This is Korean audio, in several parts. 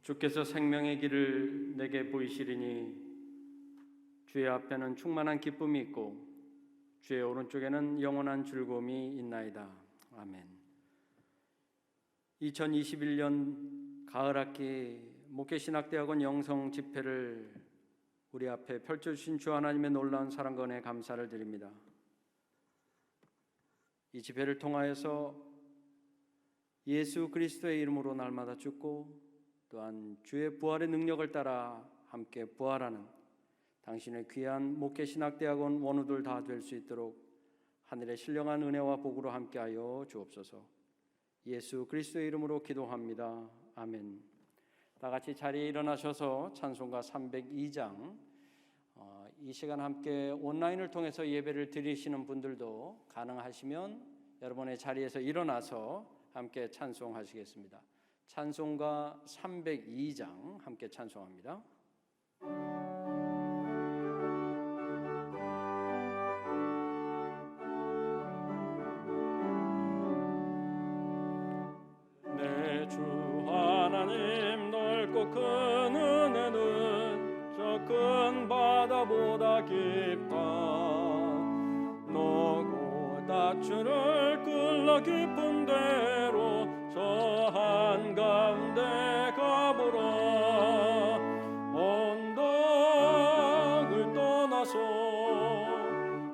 주께서 생명의 길을 내게 보이시리니 주의 앞에는 충만한 기쁨이 있고 주의 오른쪽에는 영원한 즐거움이 있나이다. 아멘. 2021년 가을학기 목회신학대학원 영성 집회를 우리 앞에 펼쳐주신 주 하나님의 놀라운 사랑과 은혜에 감사를 드립니다. 이 집회를 통하여서 예수 그리스도의 이름으로 날마다 죽고 또한 주의 부활의 능력을 따라 함께 부활하는 당신의 귀한 목회신학대학원 원우들 다 될 수 있도록 하늘의 신령한 은혜와 복으로 함께하여 주옵소서. 예수 그리스도의 이름으로 기도합니다. 아멘. 다 같이 자리에 일어나셔서 찬송가 302장 이 시간 함께 온라인을 통해서 예배를 드리시는 분들도 가능하시면 여러분의 자리에서 일어나서 함께 찬송하시겠습니다. 찬송가 302장 함께 찬송합니다. 내 주 하나님 넓고 큰 은혜는 저 큰 바다보다 깊다. 너고 다추를 끌러 깊은 데로 저 한가운데 가보라. 언덕을 떠나서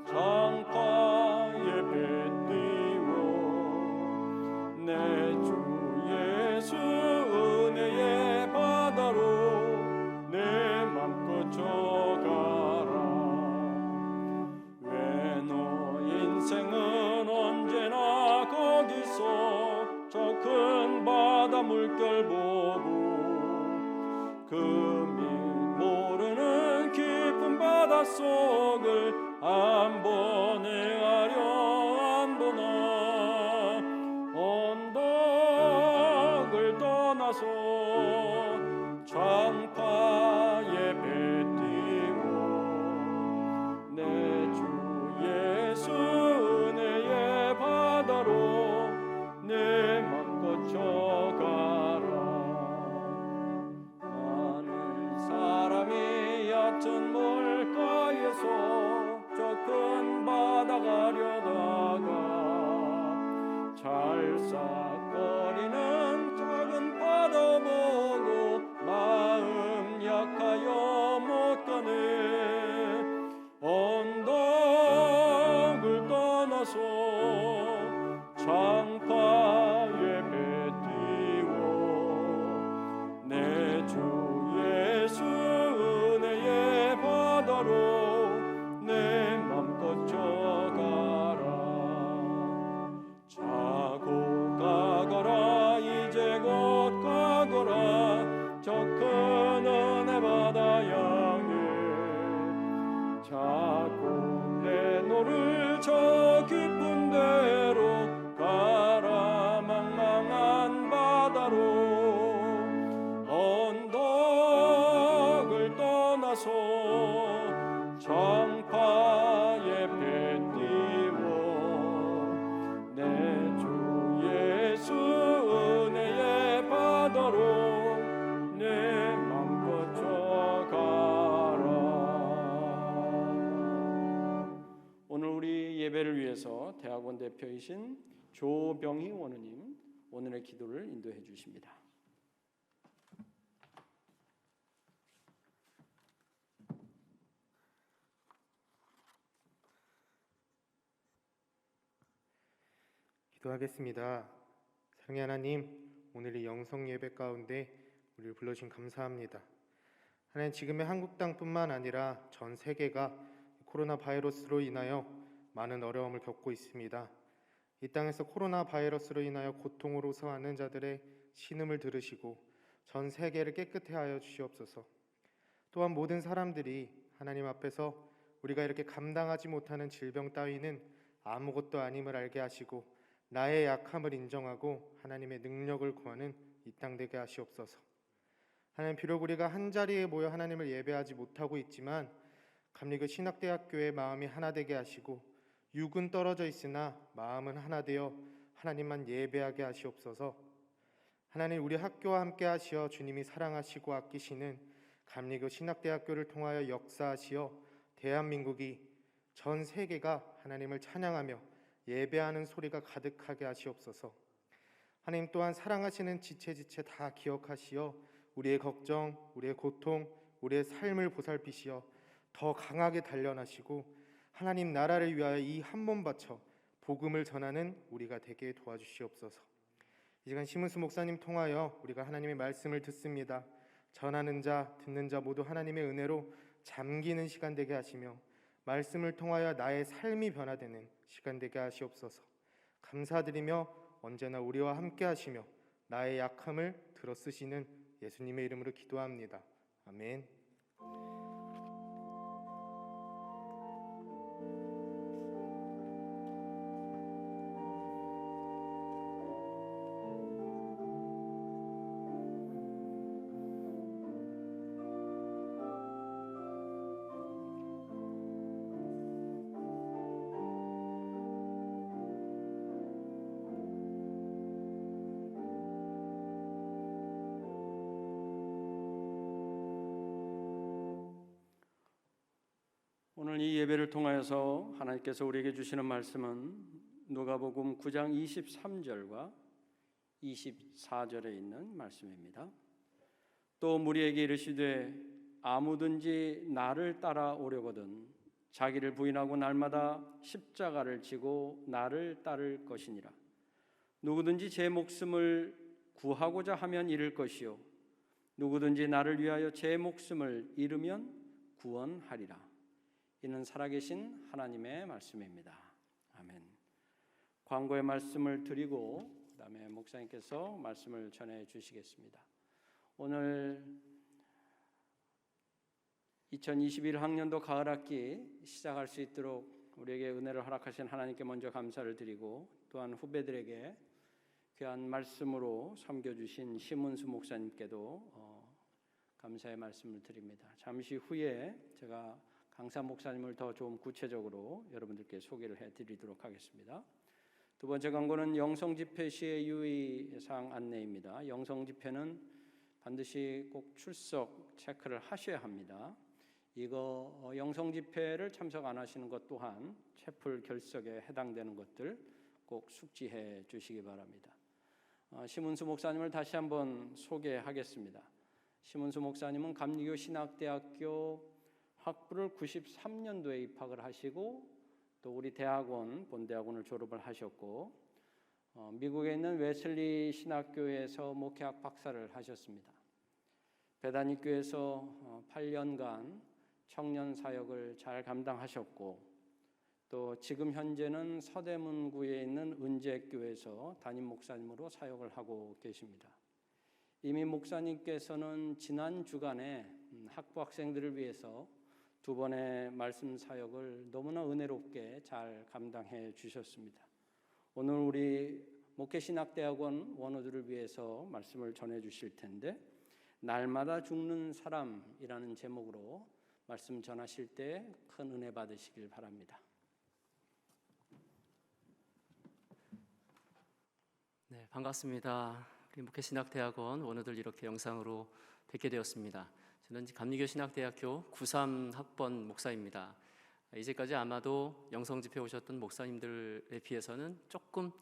장파에 배 띄워 내 주 예수 은혜의 바다로 내 맘껏 져가라. 왜 너 인생은 언제나 거기서 저 큰 바다 물결 보고 금이 모르는 깊은 바닷속을 한 번 헤아려 안 보나. 언덕을 떠나서 장파에 배 띄워 내 주 예수 은혜의 바다로 내 맘껏 져가라. 많은 사람이 얕은 물가에서 저 큰 바다 가려다가 찰싹거리는 작은 바다 보고 마음 약하여 못 가네. 언덕을 떠나서 장파에 배 띄워 내 주 예수 은혜의 바다로 내 맘껏 져가라. 자고 가거라 이제 곧 가거라 저 큰 은혜 바다 향해. 자고 내 노를 저 깊은 데로 가라. 망망한 바다로 언덕을 떠나서 장파에 배 띄워 내 주 예수 은혜의 바다로 내 맘껏 져가라. 오늘 우리 예배를 위해서 대학원 대표이신 조병희 원우님 오늘의 기도를 인도해 주십니다. 기도하겠습니다. 사랑의 하나님, 오늘 이 영성 예배 가운데 우리를 불러주신 감사합니다. 하나님, 지금의 한국 땅뿐만 아니라 전 세계가 코로나 바이러스로 인하여 많은 어려움을 겪고 있습니다. 이 땅에서 코로나 바이러스로 인하여 고통으로 서하는 자들의 신음을 들으시고 전 세계를 깨끗해 하여 주시옵소서. 또한 모든 사람들이 하나님 앞에서 우리가 이렇게 감당하지 못하는 질병 따위는 아무것도 아님을 알게 하시고 나의 약함을 인정하고 하나님의 능력을 구하는 이 땅 되게 하시옵소서. 하나님, 비록 우리가 한자리에 모여 하나님을 예배하지 못하고 있지만 감리교 신학대학교의 마음이 하나 되게 하시고 육은 떨어져 있으나 마음은 하나 되어 하나님만 예배하게 하시옵소서. 하나님, 우리 학교와 함께 하시어 주님이 사랑하시고 아끼시는 감리교 신학대학교를 통하여 역사하시어 대한민국이 전 세계가 하나님을 찬양하며 예배하는 소리가 가득하게 하시옵소서. 하나님 또한 사랑하시는 지체지체 다 기억하시어 우리의 걱정, 우리의 고통, 우리의 삶을 보살피시어 더 강하게 단련하시고 하나님 나라를 위하여 이 한 몸 바쳐 복음을 전하는 우리가 되게 도와주시옵소서. 이 시간 심은수 목사님 통하여 우리가 하나님의 말씀을 듣습니다. 전하는 자, 듣는 자 모두 하나님의 은혜로 잠기는 시간 되게 하시며 말씀을 통하여 나의 삶이 변화되는 시간 되게 하시옵소서. 감사드리며 언제나 우리와 함께 하시며 나의 약함을 들어 쓰시는 예수님의 이름으로 기도합니다. 아멘. 오늘 이 예배를 통하여서 하나님께서 우리에게 주시는 말씀은 누가복음 9장 23절과 24절에 있는 말씀입니다. 또 무리에게 이르시되 아무든지 나를 따라오려거든 자기를 부인하고 날마다 십자가를 지고 나를 따를 것이니라. 누구든지 제 목숨을 구하고자 하면 잃을 것이요 누구든지 나를 위하여 제 목숨을 잃으면 구원하리라. 이는 살아계신 하나님의 말씀입니다. 아멘. 광고의 말씀을 드리고 그다음에 목사님께서 말씀을 전해 주시겠습니다. 오늘 2021학년도 가을학기 시작할 수 있도록 우리에게 은혜를 허락하신 하나님께 먼저 감사를 드리고 또한 후배들에게 귀한 말씀으로 섬겨주신 심은수 목사님께도 감사의 말씀을 드립니다. 잠시 후에 제가 강사 목사님을 더 좀 구체적으로 여러분들께 소개를 해드리도록 하겠습니다. 두 번째 광고는 영성집회 시의 유의사항 안내입니다. 영성집회는 반드시 꼭 출석 체크를 하셔야 합니다. 이거 영성집회를 참석 안 하시는 것 또한 체풀 결석에 해당되는 것들 꼭 숙지해 주시기 바랍니다. 심은수 목사님을 다시 한번 소개하겠습니다. 심은수 목사님은 감리교 신학대학교 학부를 93년도에 입학을 하시고 또 우리 대학원 본대학원을 졸업을 하셨고 미국에 있는 웨슬리 신학교에서 목회학 박사를 하셨습니다. 베다니 교회에서 8년간 청년 사역을 잘 감당하셨고 또 지금 현재는 서대문구에 있는 은재교회에서 담임 목사님으로 사역을 하고 계십니다. 이미 목사님께서는 지난 주간에 학부 학생들을 위해서 두 번의 말씀 사역을 너무나 은혜롭게 잘 감당해 주셨습니다. 오늘 우리 목회신학대학원 원우들을 위해서 말씀을 전해 주실 텐데 날마다 죽는 사람이라는 제목으로 말씀 전하실 때 큰 은혜 받으시길 바랍니다. 네, 반갑습니다. 우리 목회신학대학원 원우들 이렇게 영상으로 뵙게 되었습니다. 저는 감리교 신학대학교 93학번 목사입니다. 이제까지 아마도 영성집회 오셨던 목사님들에 비해서는 조금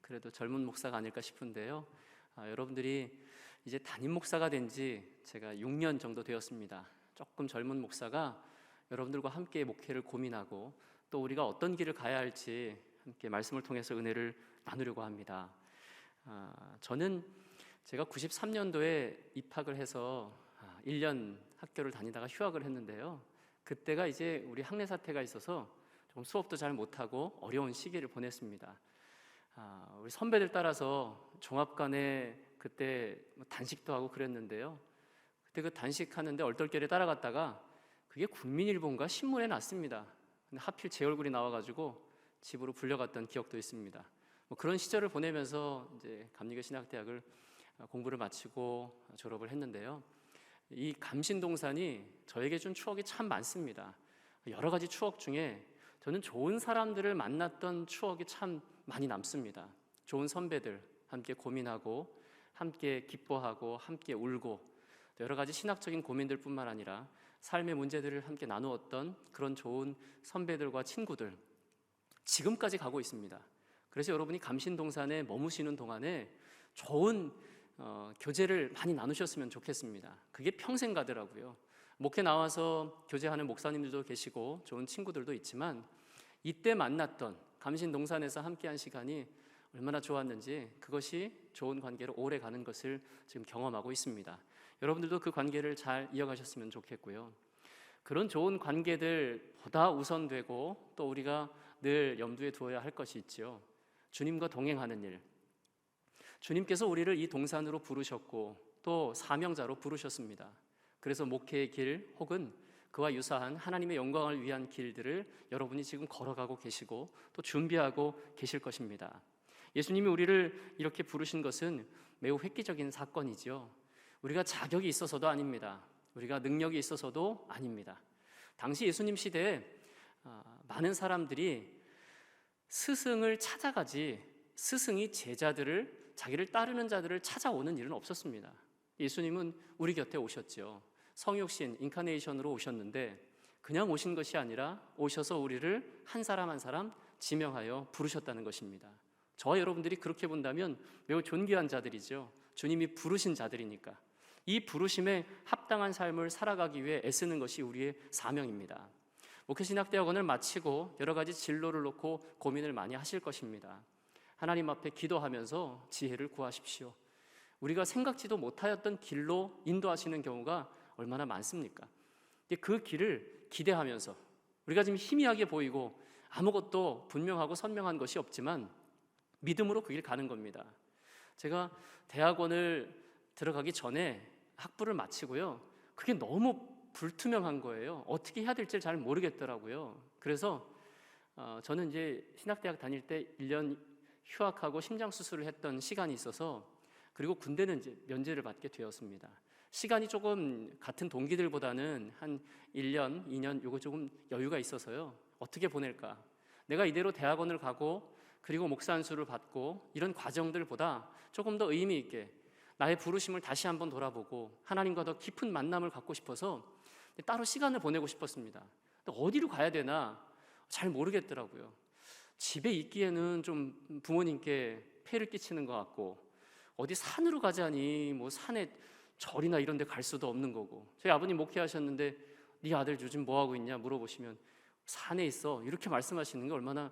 그래도 젊은 목사가 아닐까 싶은데요. 여러분들이 이제 담임 목사가 된 지 제가 6년 정도 되었습니다. 조금 젊은 목사가 여러분들과 함께 목회를 고민하고 또 우리가 어떤 길을 가야 할지 함께 말씀을 통해서 은혜를 나누려고 합니다. 저는 제가 93년도에 입학을 해서 1년 학교를 다니다가 휴학을 했는데요. 그때가 이제 우리 학내 사태가 있어서 좀 수업도 잘 못하고 어려운 시기를 보냈습니다. 우리 선배들 따라서 종합관에 그때 단식도 하고 그랬는데요. 그때 그 단식하는데 얼떨결에 따라갔다가 그게 국민일보인가 신문에 났습니다. 근데 하필 제 얼굴이 나와가지고 집으로 불려갔던 기억도 있습니다. 그런 시절을 보내면서 이제 감리교 신학대학을 공부를 마치고 졸업을 했는데요. 이 감신동산이 저에게 준 추억이 참 많습니다. 여러 가지 추억 중에 저는 좋은 사람들을 만났던 추억이 참 많이 남습니다. 좋은 선배들 함께 고민하고 함께 기뻐하고 함께 울고 또 여러 가지 신학적인 고민들뿐만 아니라 삶의 문제들을 함께 나누었던 그런 좋은 선배들과 친구들 지금까지 가고 있습니다. 그래서 여러분이 감신동산에 머무시는 동안에 좋은 교제를 많이 나누셨으면 좋겠습니다. 그게 평생 가더라고요. 목회 나와서 교제하는 목사님들도 계시고 좋은 친구들도 있지만 이때 만났던 감신동산에서 함께한 시간이 얼마나 좋았는지 그것이 좋은 관계로 오래 가는 것을 지금 경험하고 있습니다. 여러분들도 그 관계를 잘 이어가셨으면 좋겠고요. 그런 좋은 관계들보다 우선되고 또 우리가 늘 염두에 두어야 할 것이 있죠. 주님과 동행하는 일. 주님께서 우리를 이 동산으로 부르셨고 또 사명자로 부르셨습니다. 그래서 목회의 길 혹은 그와 유사한 하나님의 영광을 위한 길들을 여러분이 지금 걸어가고 계시고 또 준비하고 계실 것입니다. 예수님이 우리를 이렇게 부르신 것은 매우 획기적인 사건이죠. 우리가 자격이 있어서도 아닙니다. 우리가 능력이 있어서도 아닙니다. 당시 예수님 시대에 많은 사람들이 스승을 찾아가지 스승이 제자들을 자기를 따르는 자들을 찾아오는 일은 없었습니다. 예수님은 우리 곁에 오셨죠. 성육신 인카네이션으로 오셨는데 그냥 오신 것이 아니라 오셔서 우리를 한 사람 한 사람 지명하여 부르셨다는 것입니다. 저와 여러분들이 그렇게 본다면 매우 존귀한 자들이죠. 주님이 부르신 자들이니까 이 부르심에 합당한 삶을 살아가기 위해 애쓰는 것이 우리의 사명입니다. 목회신학대학원을 마치고 여러 가지 진로를 놓고 고민을 많이 하실 것입니다. 하나님 앞에 기도하면서 지혜를 구하십시오. 우리가 생각지도 못하였던 길로 인도하시는 경우가 얼마나 많습니까? 그 길을 기대하면서 우리가 지금 희미하게 보이고 아무것도 분명하고 선명한 것이 없지만 믿음으로 그 길 가는 겁니다. 제가 대학원을 들어가기 전에 학부를 마치고요. 그게 너무 불투명한 거예요. 어떻게 해야 될지 잘 모르겠더라고요. 그래서 저는 이제 신학대학 다닐 때 1년 휴학하고 심장 수술을 했던 시간이 있어서 그리고 군대는 이제 면제를 받게 되었습니다. 시간이 조금 같은 동기들보다는 한 1년, 2년 요거 조금 여유가 있어서요. 어떻게 보낼까? 내가 이대로 대학원을 가고 그리고 목사 안수를 받고 이런 과정들보다 조금 더 의미 있게 나의 부르심을 다시 한번 돌아보고 하나님과 더 깊은 만남을 갖고 싶어서 따로 시간을 보내고 싶었습니다. 근데 어디로 가야 되나 잘 모르겠더라고요. 집에 있기에는 좀 부모님께 폐를 끼치는 것 같고 어디 산으로 가자니 뭐 산에 절이나 이런 데 갈 수도 없는 거고 저희 아버님 목회하셨는데 네 아들 요즘 뭐 하고 있냐 물어보시면 산에 있어 이렇게 말씀하시는 게 얼마나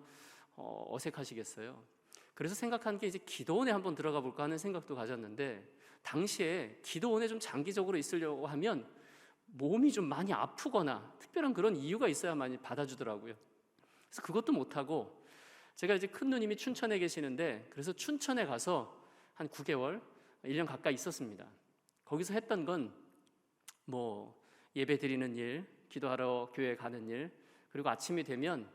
어색하시겠어요. 그래서 생각한 게 이제 기도원에 한번 들어가 볼까 하는 생각도 가졌는데 당시에 기도원에 좀 장기적으로 있으려고 하면 몸이 좀 많이 아프거나 특별한 그런 이유가 있어야 많이 받아주더라고요. 그래서 그것도 못하고 제가 이제 큰 누님이 춘천에 계시는데 그래서 춘천에 가서 한 9개월, 1년 가까이 있었습니다. 거기서 했던 건 뭐 예배 드리는 일, 기도하러 교회 가는 일, 그리고 아침이 되면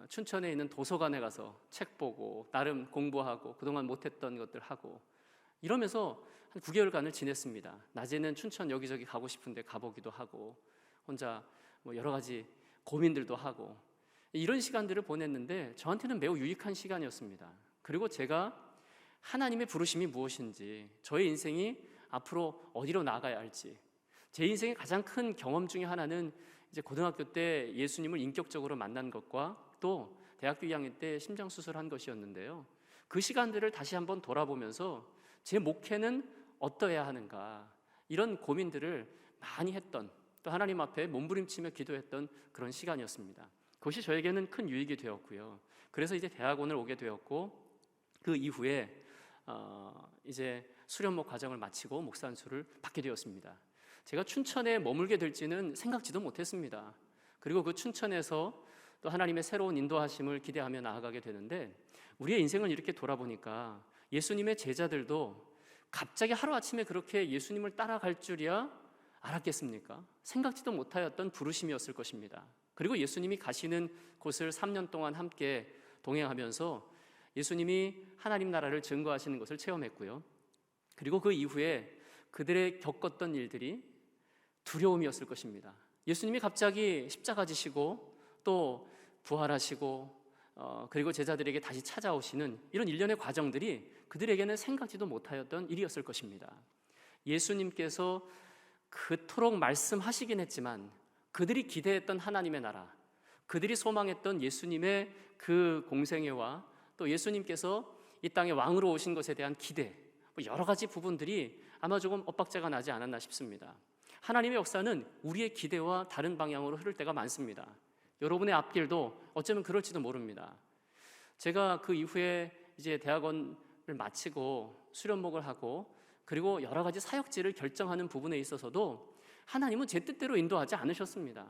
춘천에 있는 도서관에 가서 책 보고 나름 공부하고 그동안 못했던 것들 하고 이러면서 한 9개월간을 지냈습니다. 낮에는 춘천 여기저기 가고 싶은데 가보기도 하고 혼자 뭐 여러 가지 고민들도 하고 이런 시간들을 보냈는데 저한테는 매우 유익한 시간이었습니다. 그리고 제가 하나님의 부르심이 무엇인지 저의 인생이 앞으로 어디로 나아가야 할지 제 인생의 가장 큰 경험 중에 하나는 이제 고등학교 때 예수님을 인격적으로 만난 것과 또 대학교 2학년 때 심장 수술한 것이었는데요. 그 시간들을 다시 한번 돌아보면서 제 목회는 어떠해야 하는가 이런 고민들을 많이 했던 또 하나님 앞에 몸부림치며 기도했던 그런 시간이었습니다. 그것이 저에게는 큰 유익이 되었고요. 그래서 이제 대학원을 오게 되었고 그 이후에 이제 수련목 과정을 마치고 목사 안수를 받게 되었습니다. 제가 춘천에 머물게 될지는 생각지도 못했습니다. 그리고 그 춘천에서 또 하나님의 새로운 인도하심을 기대하며 나아가게 되는데 우리의 인생을 이렇게 돌아보니까 예수님의 제자들도 갑자기 하루아침에 그렇게 예수님을 따라갈 줄이야 알았겠습니까? 생각지도 못하였던 부르심이었을 것입니다. 그리고 예수님이 가시는 곳을 3년 동안 함께 동행하면서 예수님이 하나님 나라를 증거하시는 것을 체험했고요. 그리고 그 이후에 그들의 겪었던 일들이 두려움이었을 것입니다. 예수님이 갑자기 십자가 지시고 또 부활하시고 그리고 제자들에게 다시 찾아오시는 이런 일련의 과정들이 그들에게는 생각지도 못하였던 일이었을 것입니다. 예수님께서 그토록 말씀하시긴 했지만 그들이 기대했던 하나님의 나라, 그들이 소망했던 예수님의 그 공생애와 또 예수님께서 이 땅에 왕으로 오신 것에 대한 기대, 여러 가지 부분들이 아마 조금 엇박자가 나지 않았나 싶습니다. 하나님의 역사는 우리의 기대와 다른 방향으로 흐를 때가 많습니다. 여러분의 앞길도 어쩌면 그럴지도 모릅니다. 제가 그 이후에 이제 대학원을 마치고 수련목을 하고 그리고 여러 가지 사역지를 결정하는 부분에 있어서도 하나님은 제 뜻대로 인도하지 않으셨습니다.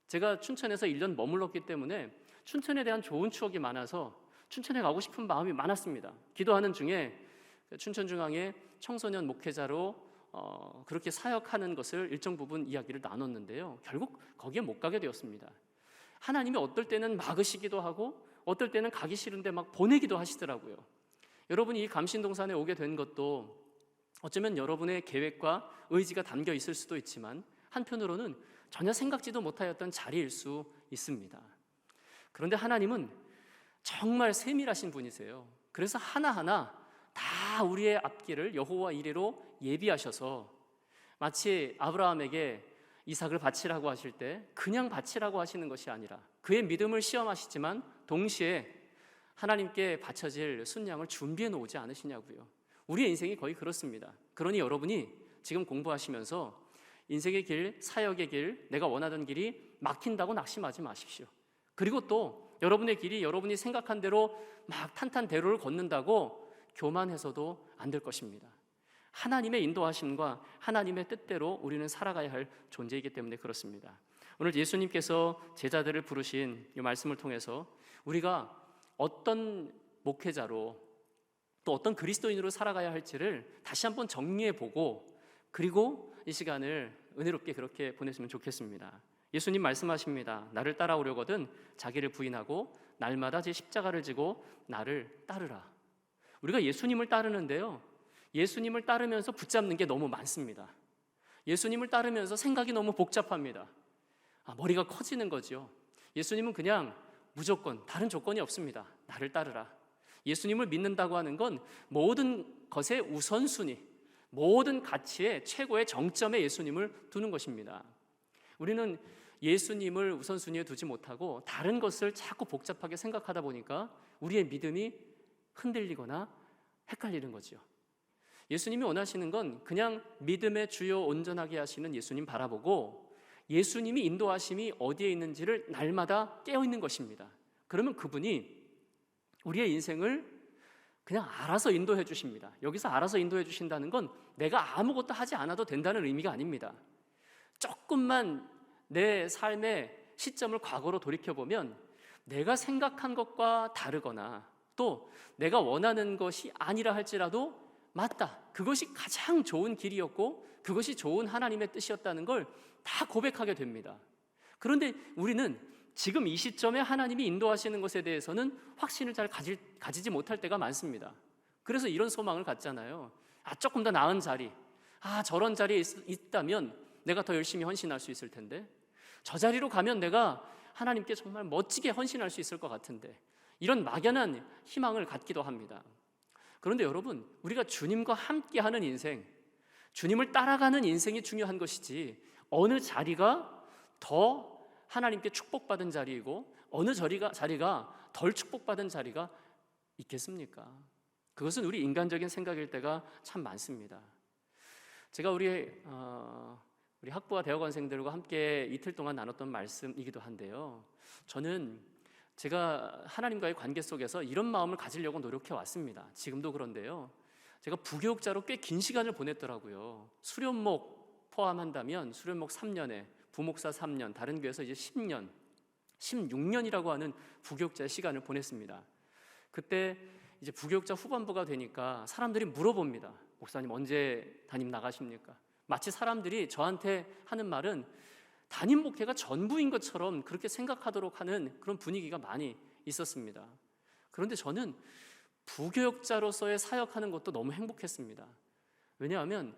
제가 춘천에서 1년 머물렀기 때문에 춘천에 대한 좋은 추억이 많아서 춘천에 가고 싶은 마음이 많았습니다. 기도하는 중에 춘천중앙에 청소년 목회자로 그렇게 사역하는 것을 일정 부분 이야기를 나눴는데요. 결국 거기에 못 가게 되었습니다. 하나님이 어떨 때는 막으시기도 하고 어떨 때는 가기 싫은데 막 보내기도 하시더라고요. 여러분이 이 감신동산에 오게 된 것도 어쩌면 여러분의 계획과 의지가 담겨 있을 수도 있지만 한편으로는 전혀 생각지도 못하였던 자리일 수 있습니다. 그런데 하나님은 정말 세밀하신 분이세요. 그래서 하나하나 다 우리의 앞길을 여호와 이레로 예비하셔서 마치 아브라함에게 이삭을 바치라고 하실 때 그냥 바치라고 하시는 것이 아니라 그의 믿음을 시험하시지만 동시에 하나님께 바쳐질 순양을 준비해 놓지 않으시냐고요. 우리의 인생이 거의 그렇습니다. 그러니 여러분이 지금 공부하시면서 인생의 길, 사역의 길, 내가 원하던 길이 막힌다고 낙심하지 마십시오. 그리고 또 여러분의 길이 여러분이 생각한 대로 막 탄탄대로를 걷는다고 교만해서도 안 될 것입니다. 하나님의 인도하심과 하나님의 뜻대로 우리는 살아가야 할 존재이기 때문에 그렇습니다. 오늘 예수님께서 제자들을 부르신 이 말씀을 통해서 우리가 어떤 목회자로 또 어떤 그리스도인으로 살아가야 할지를 다시 한번 정리해보고 그리고 이 시간을 은혜롭게 그렇게 보냈으면 좋겠습니다. 예수님 말씀하십니다. 나를 따라오려거든 자기를 부인하고 날마다 제 십자가를 지고 나를 따르라. 우리가 예수님을 따르는데요, 예수님을 따르면서 붙잡는 게 너무 많습니다. 예수님을 따르면서 생각이 너무 복잡합니다. 머리가 커지는 거죠. 예수님은 그냥 무조건 다른 조건이 없습니다. 나를 따르라. 예수님을 믿는다고 하는 건 모든 것의 우선순위, 모든 가치의 최고의 정점에 예수님을 두는 것입니다. 우리는 예수님을 우선순위에 두지 못하고 다른 것을 자꾸 복잡하게 생각하다 보니까 우리의 믿음이 흔들리거나 헷갈리는 거죠. 예수님이 원하시는 건 그냥 믿음의 주요 온전하게 하시는 예수님 바라보고 예수님이 인도하심이 어디에 있는지를 날마다 깨어있는 것입니다. 그러면 그분이 우리의 인생을 그냥 알아서 인도해 주십니다. 여기서 알아서 인도해 주신다는 건 내가 아무것도 하지 않아도 된다는 의미가 아닙니다. 조금만 내 삶의 시점을 과거로 돌이켜보면 내가 생각한 것과 다르거나 또 내가 원하는 것이 아니라 할지라도 맞다, 그것이 가장 좋은 길이었고 그것이 좋은 하나님의 뜻이었다는 걸 다 고백하게 됩니다. 그런데 우리는 지금 이 시점에 하나님이 인도하시는 것에 대해서는 확신을 잘 가지지 못할 때가 많습니다. 그래서 이런 소망을 갖잖아요. 조금 더 나은 자리, 저런 자리에 있다면 내가 더 열심히 헌신할 수 있을 텐데, 저 자리로 가면 내가 하나님께 정말 멋지게 헌신할 수 있을 것 같은데, 이런 막연한 희망을 갖기도 합니다. 그런데 여러분, 우리가 주님과 함께하는 인생, 주님을 따라가는 인생이 중요한 것이지 어느 자리가 더 하나님께 축복받은 자리이고 어느 자리가 덜 축복받은 자리가 있겠습니까? 그것은 우리 인간적인 생각일 때가 참 많습니다. 제가 우리 학부와 대학원생들과 함께 이틀 동안 나눴던 말씀이기도 한데요, 저는 제가 하나님과의 관계 속에서 이런 마음을 가지려고 노력해 왔습니다. 지금도 그런데요, 제가 부교육자로 꽤 긴 시간을 보냈더라고요. 수련목 포함한다면 수련목 3년에 부목사 3년, 다른 교회에서 이제 10년, 16년이라고 하는 부교육자의 시간을 보냈습니다. 그때 이제 부교육자 후반부가 되니까 사람들이 물어봅니다. 목사님 언제 담임 나가십니까? 마치 사람들이 저한테 하는 말은 담임 목회가 전부인 것처럼 그렇게 생각하도록 하는 그런 분위기가 많이 있었습니다. 그런데 저는 부교육자로서의 사역하는 것도 너무 행복했습니다. 왜냐하면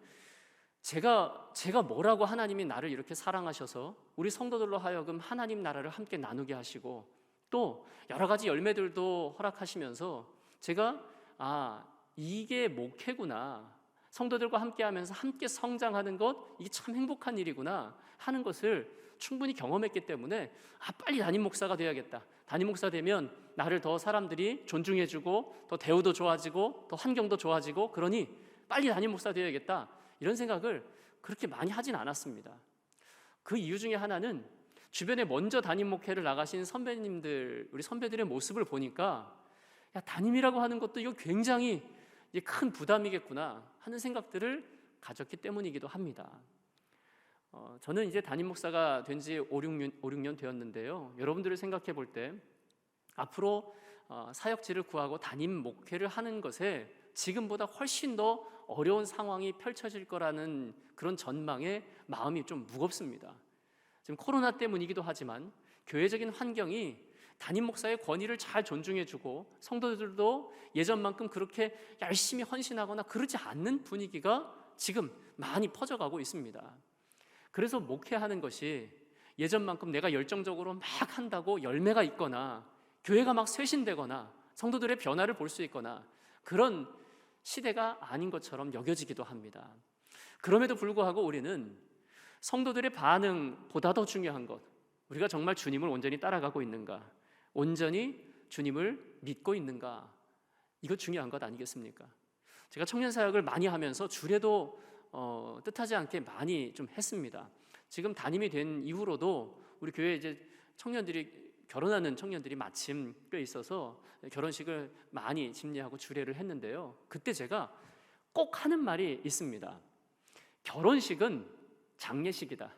제가 뭐라고 하나님이 나를 이렇게 사랑하셔서 우리 성도들로 하여금 하나님 나라를 함께 나누게 하시고 또 여러 가지 열매들도 허락하시면서 제가 이게 목회구나, 성도들과 함께하면서 함께 성장하는 것, 이게 참 행복한 일이구나 하는 것을 충분히 경험했기 때문에 빨리 담임 목사가 돼야겠다. 담임 목사 되면 나를 더 사람들이 존중해주고 더 대우도 좋아지고 더 환경도 좋아지고, 그러니 빨리 담임 목사 되어야겠다, 이런 생각을 그렇게 많이 하진 않았습니다. 그 이유 중에 하나는 주변에 먼저 담임 목회를 나가신 선배님들, 우리 선배들의 모습을 보니까 담임이라고 하는 것도 이거 굉장히 큰 부담이겠구나 하는 생각들을 가졌기 때문이기도 합니다. 저는 이제 담임 목사가 된 지 5, 6년 되었는데요. 여러분들을 생각해 볼 때 앞으로 사역지를 구하고 담임 목회를 하는 것에 지금보다 훨씬 더 어려운 상황이 펼쳐질 거라는 그런 전망에 마음이 좀 무겁습니다. 지금 코로나 때문이기도 하지만 교회적인 환경이 담임 목사의 권위를 잘 존중해주고 성도들도 예전만큼 그렇게 열심히 헌신하거나 그러지 않는 분위기가 지금 많이 퍼져가고 있습니다. 그래서 목회하는 것이 예전만큼 내가 열정적으로 막 한다고 열매가 있거나 교회가 막 쇄신되거나 성도들의 변화를 볼 수 있거나 그런 시대가 아닌 것처럼 여겨지기도 합니다. 그럼에도 불구하고 우리는 성도들의 반응보다 더 중요한 것, 우리가 정말 주님을 온전히 따라가고 있는가, 온전히 주님을 믿고 있는가, 이거 중요한 것 아니겠습니까? 제가 청년 사역을 많이 하면서 주례도 뜻하지 않게 많이 좀 했습니다. 지금 담임이 된 이후로도 우리 교회에 이제 결혼하는 청년들이 마침 꽤 있어서 결혼식을 많이 집례하고 주례를 했는데요. 그때 제가 꼭 하는 말이 있습니다. 결혼식은 장례식이다.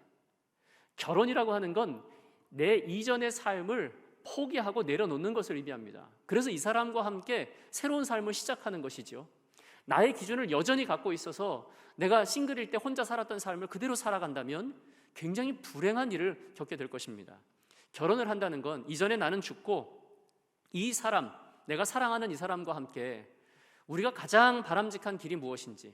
결혼이라고 하는 건 내 이전의 삶을 포기하고 내려놓는 것을 의미합니다. 그래서 이 사람과 함께 새로운 삶을 시작하는 것이죠. 나의 기준을 여전히 갖고 있어서 내가 싱글일 때 혼자 살았던 삶을 그대로 살아간다면 굉장히 불행한 일을 겪게 될 것입니다. 결혼을 한다는 건 이전에 나는 죽고 이 사람, 내가 사랑하는 이 사람과 함께 우리가 가장 바람직한 길이 무엇인지,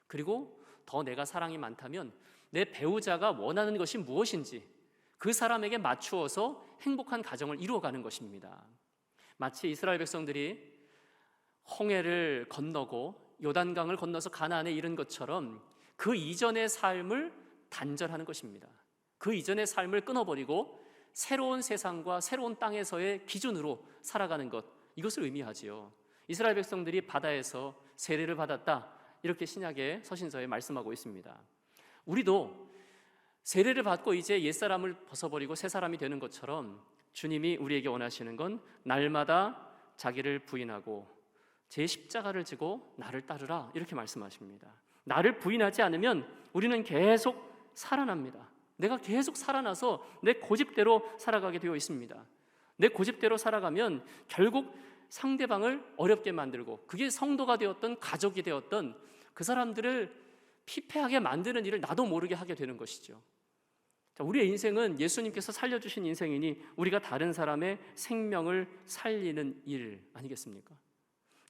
그리고 더 내가 사랑이 많다면 내 배우자가 원하는 것이 무엇인지 그 사람에게 맞추어서 행복한 가정을 이루어가는 것입니다. 마치 이스라엘 백성들이 홍해를 건너고 요단강을 건너서 가나안에 이른 것처럼 그 이전의 삶을 단절하는 것입니다. 그 이전의 삶을 끊어버리고 새로운 세상과 새로운 땅에서의 기준으로 살아가는 것, 이것을 의미하지요. 이스라엘 백성들이 바다에서 세례를 받았다, 이렇게 신약의 서신서에 말씀하고 있습니다. 우리도 세례를 받고 이제 옛사람을 벗어버리고 새 사람이 되는 것처럼 주님이 우리에게 원하시는 건 날마다 자기를 부인하고 제 십자가를 지고 나를 따르라, 이렇게 말씀하십니다. 나를 부인하지 않으면 우리는 계속 살아납니다. 내가 계속 살아나서 내 고집대로 살아가게 되어 있습니다. 내 고집대로 살아가면 결국 상대방을 어렵게 만들고, 그게 성도가 되었던 가족이 되었던 그 사람들을 피폐하게 만드는 일을 나도 모르게 하게 되는 것이죠. 우리의 인생은 예수님께서 살려주신 인생이니 우리가 다른 사람의 생명을 살리는 일 아니겠습니까?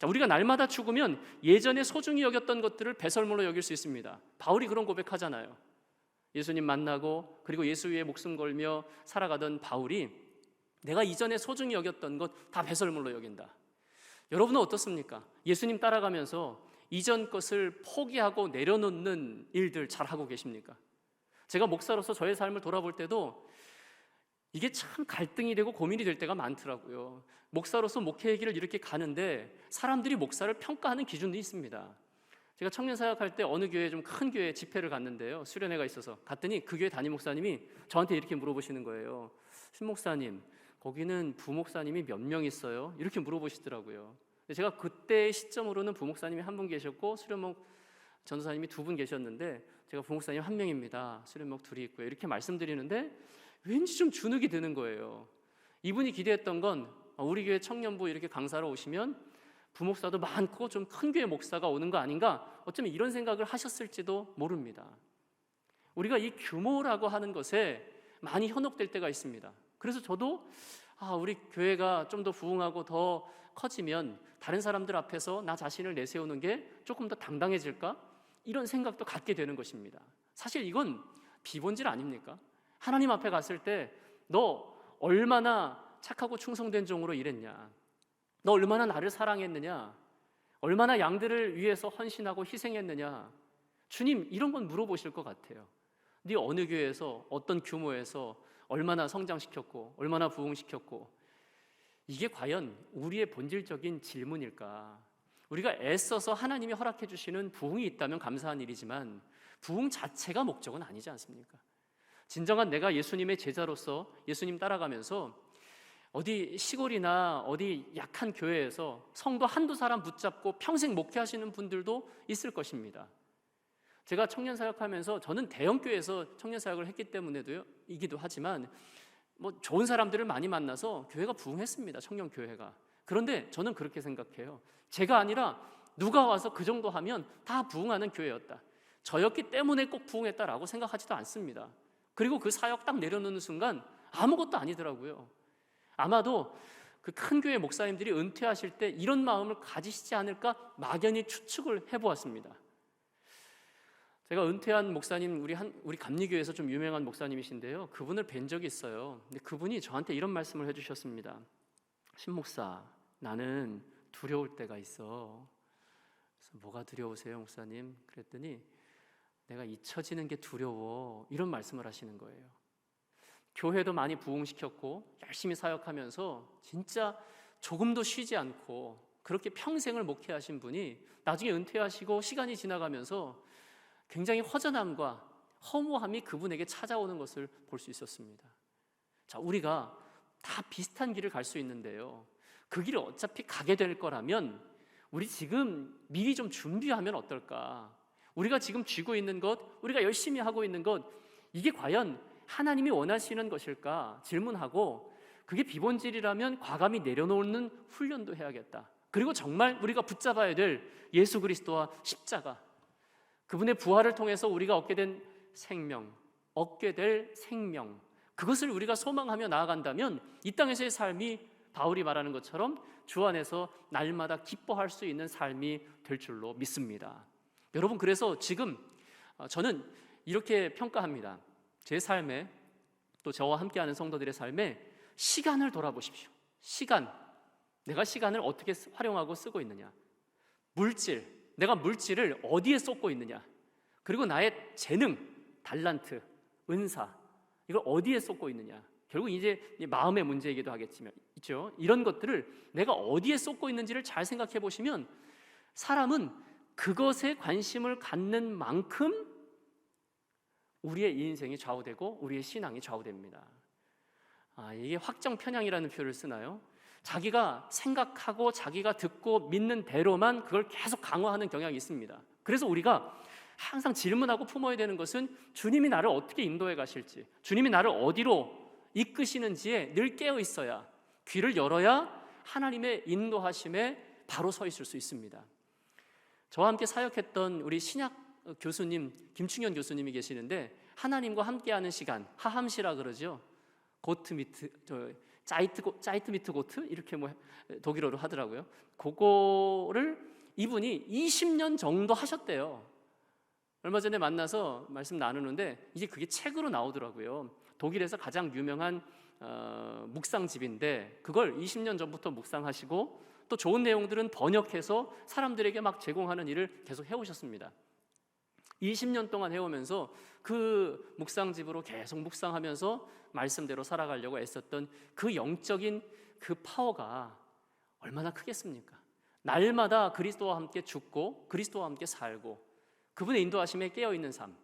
우리가 날마다 죽으면 예전에 소중히 여겼던 것들을 배설물로 여길 수 있습니다. 바울이 그런 고백하잖아요. 예수님 만나고 그리고 예수 위에 목숨 걸며 살아가던 바울이 내가 이전에 소중히 여겼던 것 다 배설물로 여긴다. 여러분은 어떻습니까? 예수님 따라가면서 이전 것을 포기하고 내려놓는 일들 잘하고 계십니까? 제가 목사로서 저의 삶을 돌아볼 때도 이게 참 갈등이 되고 고민이 될 때가 많더라고요. 목사로서 목회의 길을 이렇게 가는데 사람들이 목사를 평가하는 기준도 있습니다. 제가 청년 사역할 때 어느 교회, 좀 큰 교회 집회를 갔는데요. 수련회가 있어서 갔더니 그 교회 담임 목사님이 저한테 이렇게 물어보시는 거예요. 신 목사님, 거기는 부목사님이 몇 명 있어요? 이렇게 물어보시더라고요. 제가 그때 시점으로는 부목사님이 한 분 계셨고 수련목 전도사님이 2분 계셨는데 제가 부목사님 1명입니다. 수련목 2이 있고요. 이렇게 말씀드리는데 왠지 좀 주눅이 드는 거예요. 이분이 기대했던 건 우리 교회 청년부 이렇게 강사로 오시면 부목사도 많고 좀 큰 교회 목사가 오는 거 아닌가, 어쩌면 이런 생각을 하셨을지도 모릅니다. 우리가 이 규모라고 하는 것에 많이 현혹될 때가 있습니다. 그래서 저도 우리 교회가 좀 더 부흥하고 더 커지면 다른 사람들 앞에서 나 자신을 내세우는 게 조금 더 당당해질까? 이런 생각도 갖게 되는 것입니다. 사실 이건 비본질 아닙니까? 하나님 앞에 갔을 때 너 얼마나 착하고 충성된 종으로 일했냐? 너 얼마나 나를 사랑했느냐? 얼마나 양들을 위해서 헌신하고 희생했느냐? 주님, 이런 건 물어보실 것 같아요. 네 어느 교회에서 어떤 규모에서 얼마나 성장시켰고 얼마나 부흥시켰고, 이게 과연 우리의 본질적인 질문일까? 우리가 애써서 하나님이 허락해 주시는 부흥이 있다면 감사한 일이지만 부흥 자체가 목적은 아니지 않습니까? 진정한 내가 예수님의 제자로서 예수님 따라가면서 어디 시골이나 어디 약한 교회에서 성도 한두 사람 붙잡고 평생 목회하시는 분들도 있을 것입니다. 제가 청년 사역하면서, 저는 대형 교회에서 청년 사역을 했기 때문에도 이기도 하지만 좋은 사람들을 많이 만나서 교회가 부흥했습니다. 청년 교회가. 그런데 저는 그렇게 생각해요. 제가 아니라 누가 와서 그 정도 하면 다 부흥하는 교회였다, 저였기 때문에 꼭 부흥했다라고 생각하지도 않습니다. 그리고 그 사역 딱 내려놓는 순간 아무것도 아니더라고요. 아마도 그 큰 교회 목사님들이 은퇴하실 때 이런 마음을 가지시지 않을까 막연히 추측을 해보았습니다. 제가 은퇴한 목사님, 우리 감리교회에서 좀 유명한 목사님이신데요, 그분을 뵌 적이 있어요. 근데 그분이 저한테 이런 말씀을 해주셨습니다. 신 목사, 나는 두려울 때가 있어. 그래서 뭐가 두려우세요, 목사님? 그랬더니 내가 잊혀지는 게 두려워, 이런 말씀을 하시는 거예요. 교회도 많이 부흥시켰고 열심히 사역하면서 진짜 조금도 쉬지 않고 그렇게 평생을 목회하신 분이 나중에 은퇴하시고 시간이 지나가면서 굉장히 허전함과 허무함이 그분에게 찾아오는 것을 볼 수 있었습니다. 자, 우리가 다 비슷한 길을 갈 수 있는데요, 그 길을 어차피 가게 될 거라면 우리 지금 미리 좀 준비하면 어떨까? 우리가 지금 쥐고 있는 것, 우리가 열심히 하고 있는 것, 이게 과연 하나님이 원하시는 것일까 질문하고, 그게 비본질이라면 과감히 내려놓는 훈련도 해야겠다. 그리고 정말 우리가 붙잡아야 될 예수 그리스도와 십자가, 그분의 부활을 통해서 우리가 얻게 될 생명, 그것을 우리가 소망하며 나아간다면 이 땅에서의 삶이 바울이 말하는 것처럼 주 안에서 날마다 기뻐할 수 있는 삶이 될 줄로 믿습니다. 여러분, 그래서 지금 저는 이렇게 평가합니다. 제 삶에, 또 저와 함께하는 성도들의 삶에 시간을 돌아보십시오. 내가 시간을 어떻게 활용하고 쓰고 있느냐, 내가 물질을 어디에 쏟고 있느냐, 그리고 나의 재능, 달란트, 은사, 이걸 어디에 쏟고 있느냐, 결국 이제 마음의 문제이기도 하겠지만 있죠. 이런 것들을 내가 어디에 쏟고 있는지를 잘 생각해 보시면 사람은 그것에 관심을 갖는 만큼 우리의 인생이 좌우되고 우리의 신앙이 좌우됩니다. 이게 확정 편향이라는 표현을 쓰나요? 자기가 생각하고 자기가 듣고 믿는 대로만 그걸 계속 강화하는 경향이 있습니다. 그래서 우리가 항상 질문하고 품어야 되는 것은 주님이 나를 어떻게 인도해 가실지, 주님이 나를 어디로 이끄시는지에 늘 깨어 있어야, 귀를 열어야 하나님의 인도하심에 바로 서 있을 수 있습니다. 저와 함께 사역했던 우리 신약 교수님, 김충현 교수님이 계시는데, 하나님과 함께하는 시간, 하함시라 그러죠. 짜이트 미트 고트, 이렇게 독일어로 하더라고요. 그거를 이분이 20년 정도 하셨대요. 얼마 전에 만나서 말씀 나누는데 이제 그게 책으로 나오더라고요. 독일에서 가장 유명한 묵상집인데 그걸 20년 전부터 묵상하시고 또 좋은 내용들은 번역해서 사람들에게 막 제공하는 일을 계속 해오셨습니다. 20년 동안 해오면서 그 묵상집으로 계속 묵상하면서 말씀대로 살아가려고 애썼던 그 영적인 그 파워가 얼마나 크겠습니까? 날마다 그리스도와 함께 죽고 그리스도와 함께 살고 그분의 인도하심에 깨어있는 삶.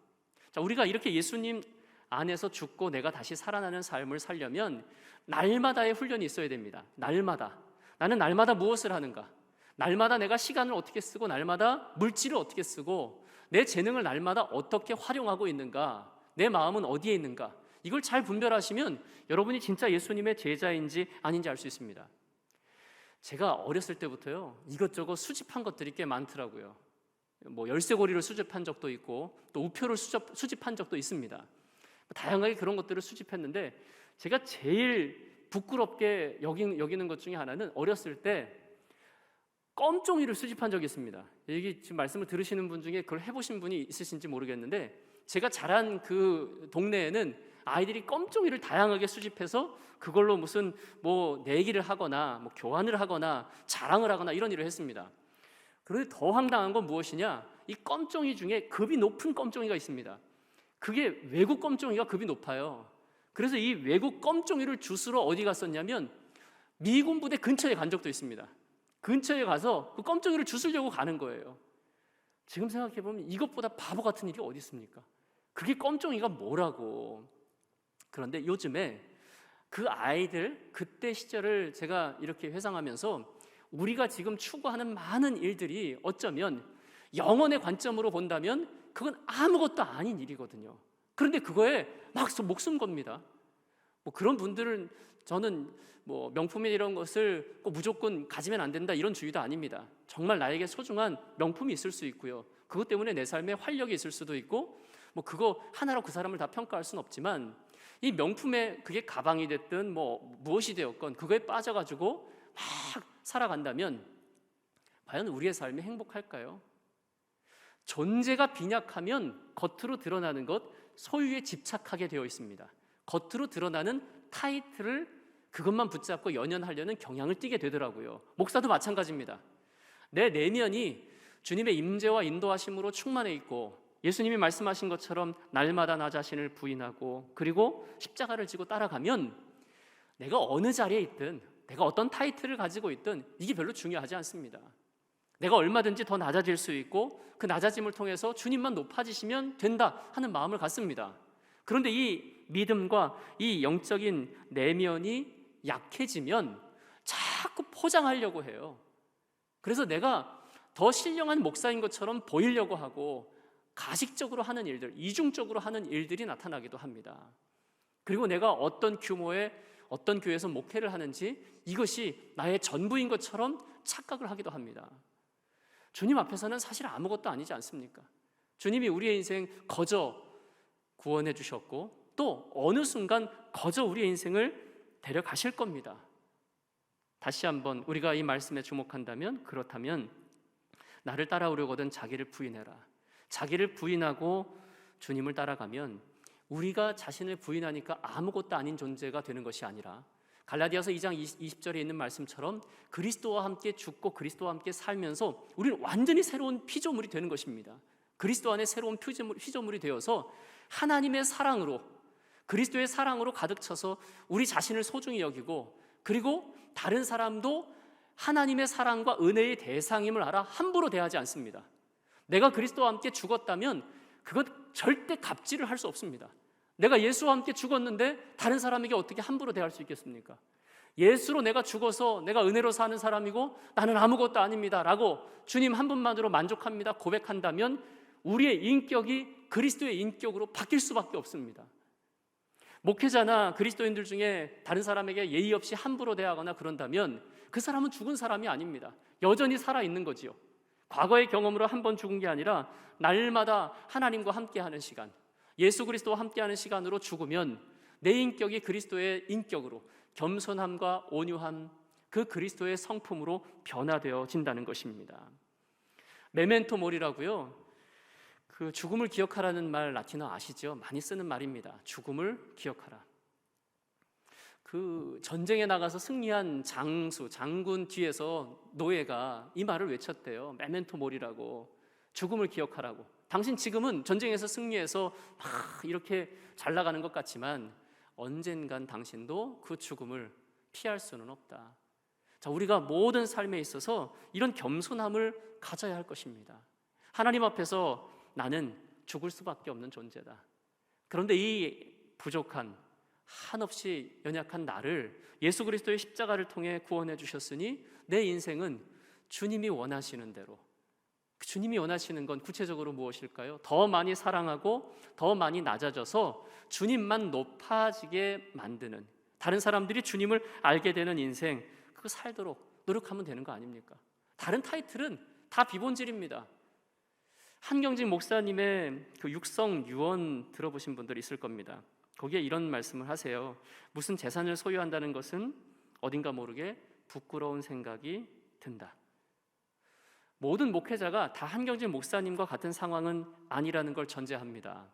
자, 우리가 이렇게 예수님 안에서 죽고 내가 다시 살아나는 삶을 살려면 날마다의 훈련이 있어야 됩니다. 날마다. 나는 날마다 무엇을 하는가? 날마다 내가 시간을 어떻게 쓰고 날마다 물질을 어떻게 쓰고 내 재능을 날마다 어떻게 활용하고 있는가? 내 마음은 어디에 있는가? 이걸 잘 분별하시면 여러분이 진짜 예수님의 제자인지 아닌지 알 수 있습니다. 제가 어렸을 때부터요, 이것저것 수집한 것들이 꽤 많더라고요. 열쇠고리를 수집한 적도 있고 또 우표를 수집한 적도 있습니다. 다양하게 그런 것들을 수집했는데 제가 제일 부끄럽게 여기는 것 중에 하나는 어렸을 때 껌종이를 수집한 적이 있습니다. 여기 지금 말씀을 들으시는 분 중에 그걸 해보신 분이 있으신지 모르겠는데 제가 자란 그 동네에는 아이들이 껌종이를 다양하게 수집해서 그걸로 무슨 뭐 내기를 하거나 뭐 교환을 하거나 자랑을 하거나 이런 일을 했습니다. 그런데 더 황당한 건 무엇이냐? 이 껌종이 중에 급이 높은 껌종이가 있습니다. 그게 외국 껌종이가 급이 높아요. 그래서 이 외국 껌종이를 주스러 어디 갔었냐면 미군 부대 근처에 간 적도 있습니다. 근처에 가서 그 껌종이를 주스려고 가는 거예요. 지금 생각해보면 이것보다 바보 같은 일이 어디 있습니까? 그게 껌종이가 뭐라고. 그런데 요즘에 그 아이들 그때 시절을 제가 이렇게 회상하면서 우리가 지금 추구하는 많은 일들이 어쩌면 영혼의 관점으로 본다면 그건 아무것도 아닌 일이거든요. 그런데 그거에 막 목숨 겁니다. 뭐 그런 분들은 저는 뭐 명품이나 이런 것을 꼭 무조건 가지면 안 된다 이런 주의도 아닙니다. 정말 나에게 소중한 명품이 있을 수 있고요. 그것 때문에 내 삶에 활력이 있을 수도 있고 뭐 그거 하나로 그 사람을 다 평가할 수는 없지만 이 명품에 그게 가방이 됐든 뭐 무엇이 되었건 그거에 빠져가지고 막 살아간다면 과연 우리의 삶이 행복할까요? 존재가 빈약하면 겉으로 드러나는 것 소유에 집착하게 되어 있습니다. 겉으로 드러나는 타이틀을 그것만 붙잡고 연연하려는 경향을 띠게 되더라고요. 목사도 마찬가지입니다. 내 내면이 주님의 임재와 인도하심으로 충만해 있고 예수님이 말씀하신 것처럼 날마다 나 자신을 부인하고 그리고 십자가를 지고 따라가면 내가 어느 자리에 있든 내가 어떤 타이틀을 가지고 있든 이게 별로 중요하지 않습니다. 내가 얼마든지 더 낮아질 수 있고 그 낮아짐을 통해서 주님만 높아지시면 된다 하는 마음을 갖습니다. 그런데 이 믿음과 이 영적인 내면이 약해지면 자꾸 포장하려고 해요. 그래서 내가 더 신령한 목사인 것처럼 보이려고 하고 가식적으로 하는 일들, 이중적으로 하는 일들이 나타나기도 합니다. 그리고 내가 어떤 규모의 어떤 교회에서 목회를 하는지 이것이 나의 전부인 것처럼 착각을 하기도 합니다. 주님 앞에서는 사실 아무것도 아니지 않습니까? 주님이 우리의 인생 거저 구원해 주셨고 또 어느 순간 거저 우리의 인생을 데려가실 겁니다. 다시 한번 우리가 이 말씀에 주목한다면 그렇다면 나를 따라오려거든 자기를 부인해라. 자기를 부인하고 주님을 따라가면 우리가 자신을 부인하니까 아무것도 아닌 존재가 되는 것이 아니라 갈라디아서 2장 20절에 있는 말씀처럼 그리스도와 함께 죽고 그리스도와 함께 살면서 우리는 완전히 새로운 피조물이 되는 것입니다. 그리스도 안에 새로운 피조물이 되어서 하나님의 사랑으로 그리스도의 사랑으로 가득 차서 우리 자신을 소중히 여기고 그리고 다른 사람도 하나님의 사랑과 은혜의 대상임을 알아 함부로 대하지 않습니다. 내가 그리스도와 함께 죽었다면 그것 절대 갑질을 할 수 없습니다. 내가 예수와 함께 죽었는데 다른 사람에게 어떻게 함부로 대할 수 있겠습니까? 예수로 내가 죽어서 내가 은혜로 사는 사람이고 나는 아무것도 아닙니다 라고 주님 한 분만으로 만족합니다 고백한다면 우리의 인격이 그리스도의 인격으로 바뀔 수밖에 없습니다. 목회자나 그리스도인들 중에 다른 사람에게 예의 없이 함부로 대하거나 그런다면 그 사람은 죽은 사람이 아닙니다. 여전히 살아있는 거지요. 과거의 경험으로 한 번 죽은 게 아니라 날마다 하나님과 함께하는 시간, 예수 그리스도와 함께하는 시간으로 죽으면 내 인격이 그리스도의 인격으로 겸손함과 온유함, 그 그리스도의 성품으로 변화되어진다는 것입니다. 메멘토 모리라고요. 그 죽음을 기억하라는 말 라틴어 아시죠? 많이 쓰는 말입니다. 죽음을 기억하라. 그 전쟁에 나가서 승리한 장군 뒤에서 노예가 이 말을 외쳤대요. 메멘토 모리라고. 죽음을 기억하라고. 당신 지금은 전쟁에서 승리해서 막 이렇게 잘 나가는 것 같지만 언젠간 당신도 그 죽음을 피할 수는 없다. 자, 우리가 모든 삶에 있어서 이런 겸손함을 가져야 할 것입니다. 하나님 앞에서 나는 죽을 수밖에 없는 존재다. 그런데 이 부족한 한없이 연약한 나를 예수 그리스도의 십자가를 통해 구원해 주셨으니 내 인생은 주님이 원하시는 대로, 주님이 원하시는 건 구체적으로 무엇일까요? 더 많이 사랑하고 더 많이 낮아져서 주님만 높아지게 만드는, 다른 사람들이 주님을 알게 되는 인생, 그거 살도록 노력하면 되는 거 아닙니까? 다른 타이틀은 다 비본질입니다. 한경직 목사님의 그 육성 유언 들어보신 분들 있을 겁니다. 거기에 이런 말씀을 하세요. 무슨 재산을 소유한다는 것은 어딘가 모르게 부끄러운 생각이 든다. 모든 목회자가 다 한경직 목사님과 같은 상황은 아니라는 걸 전제합니다.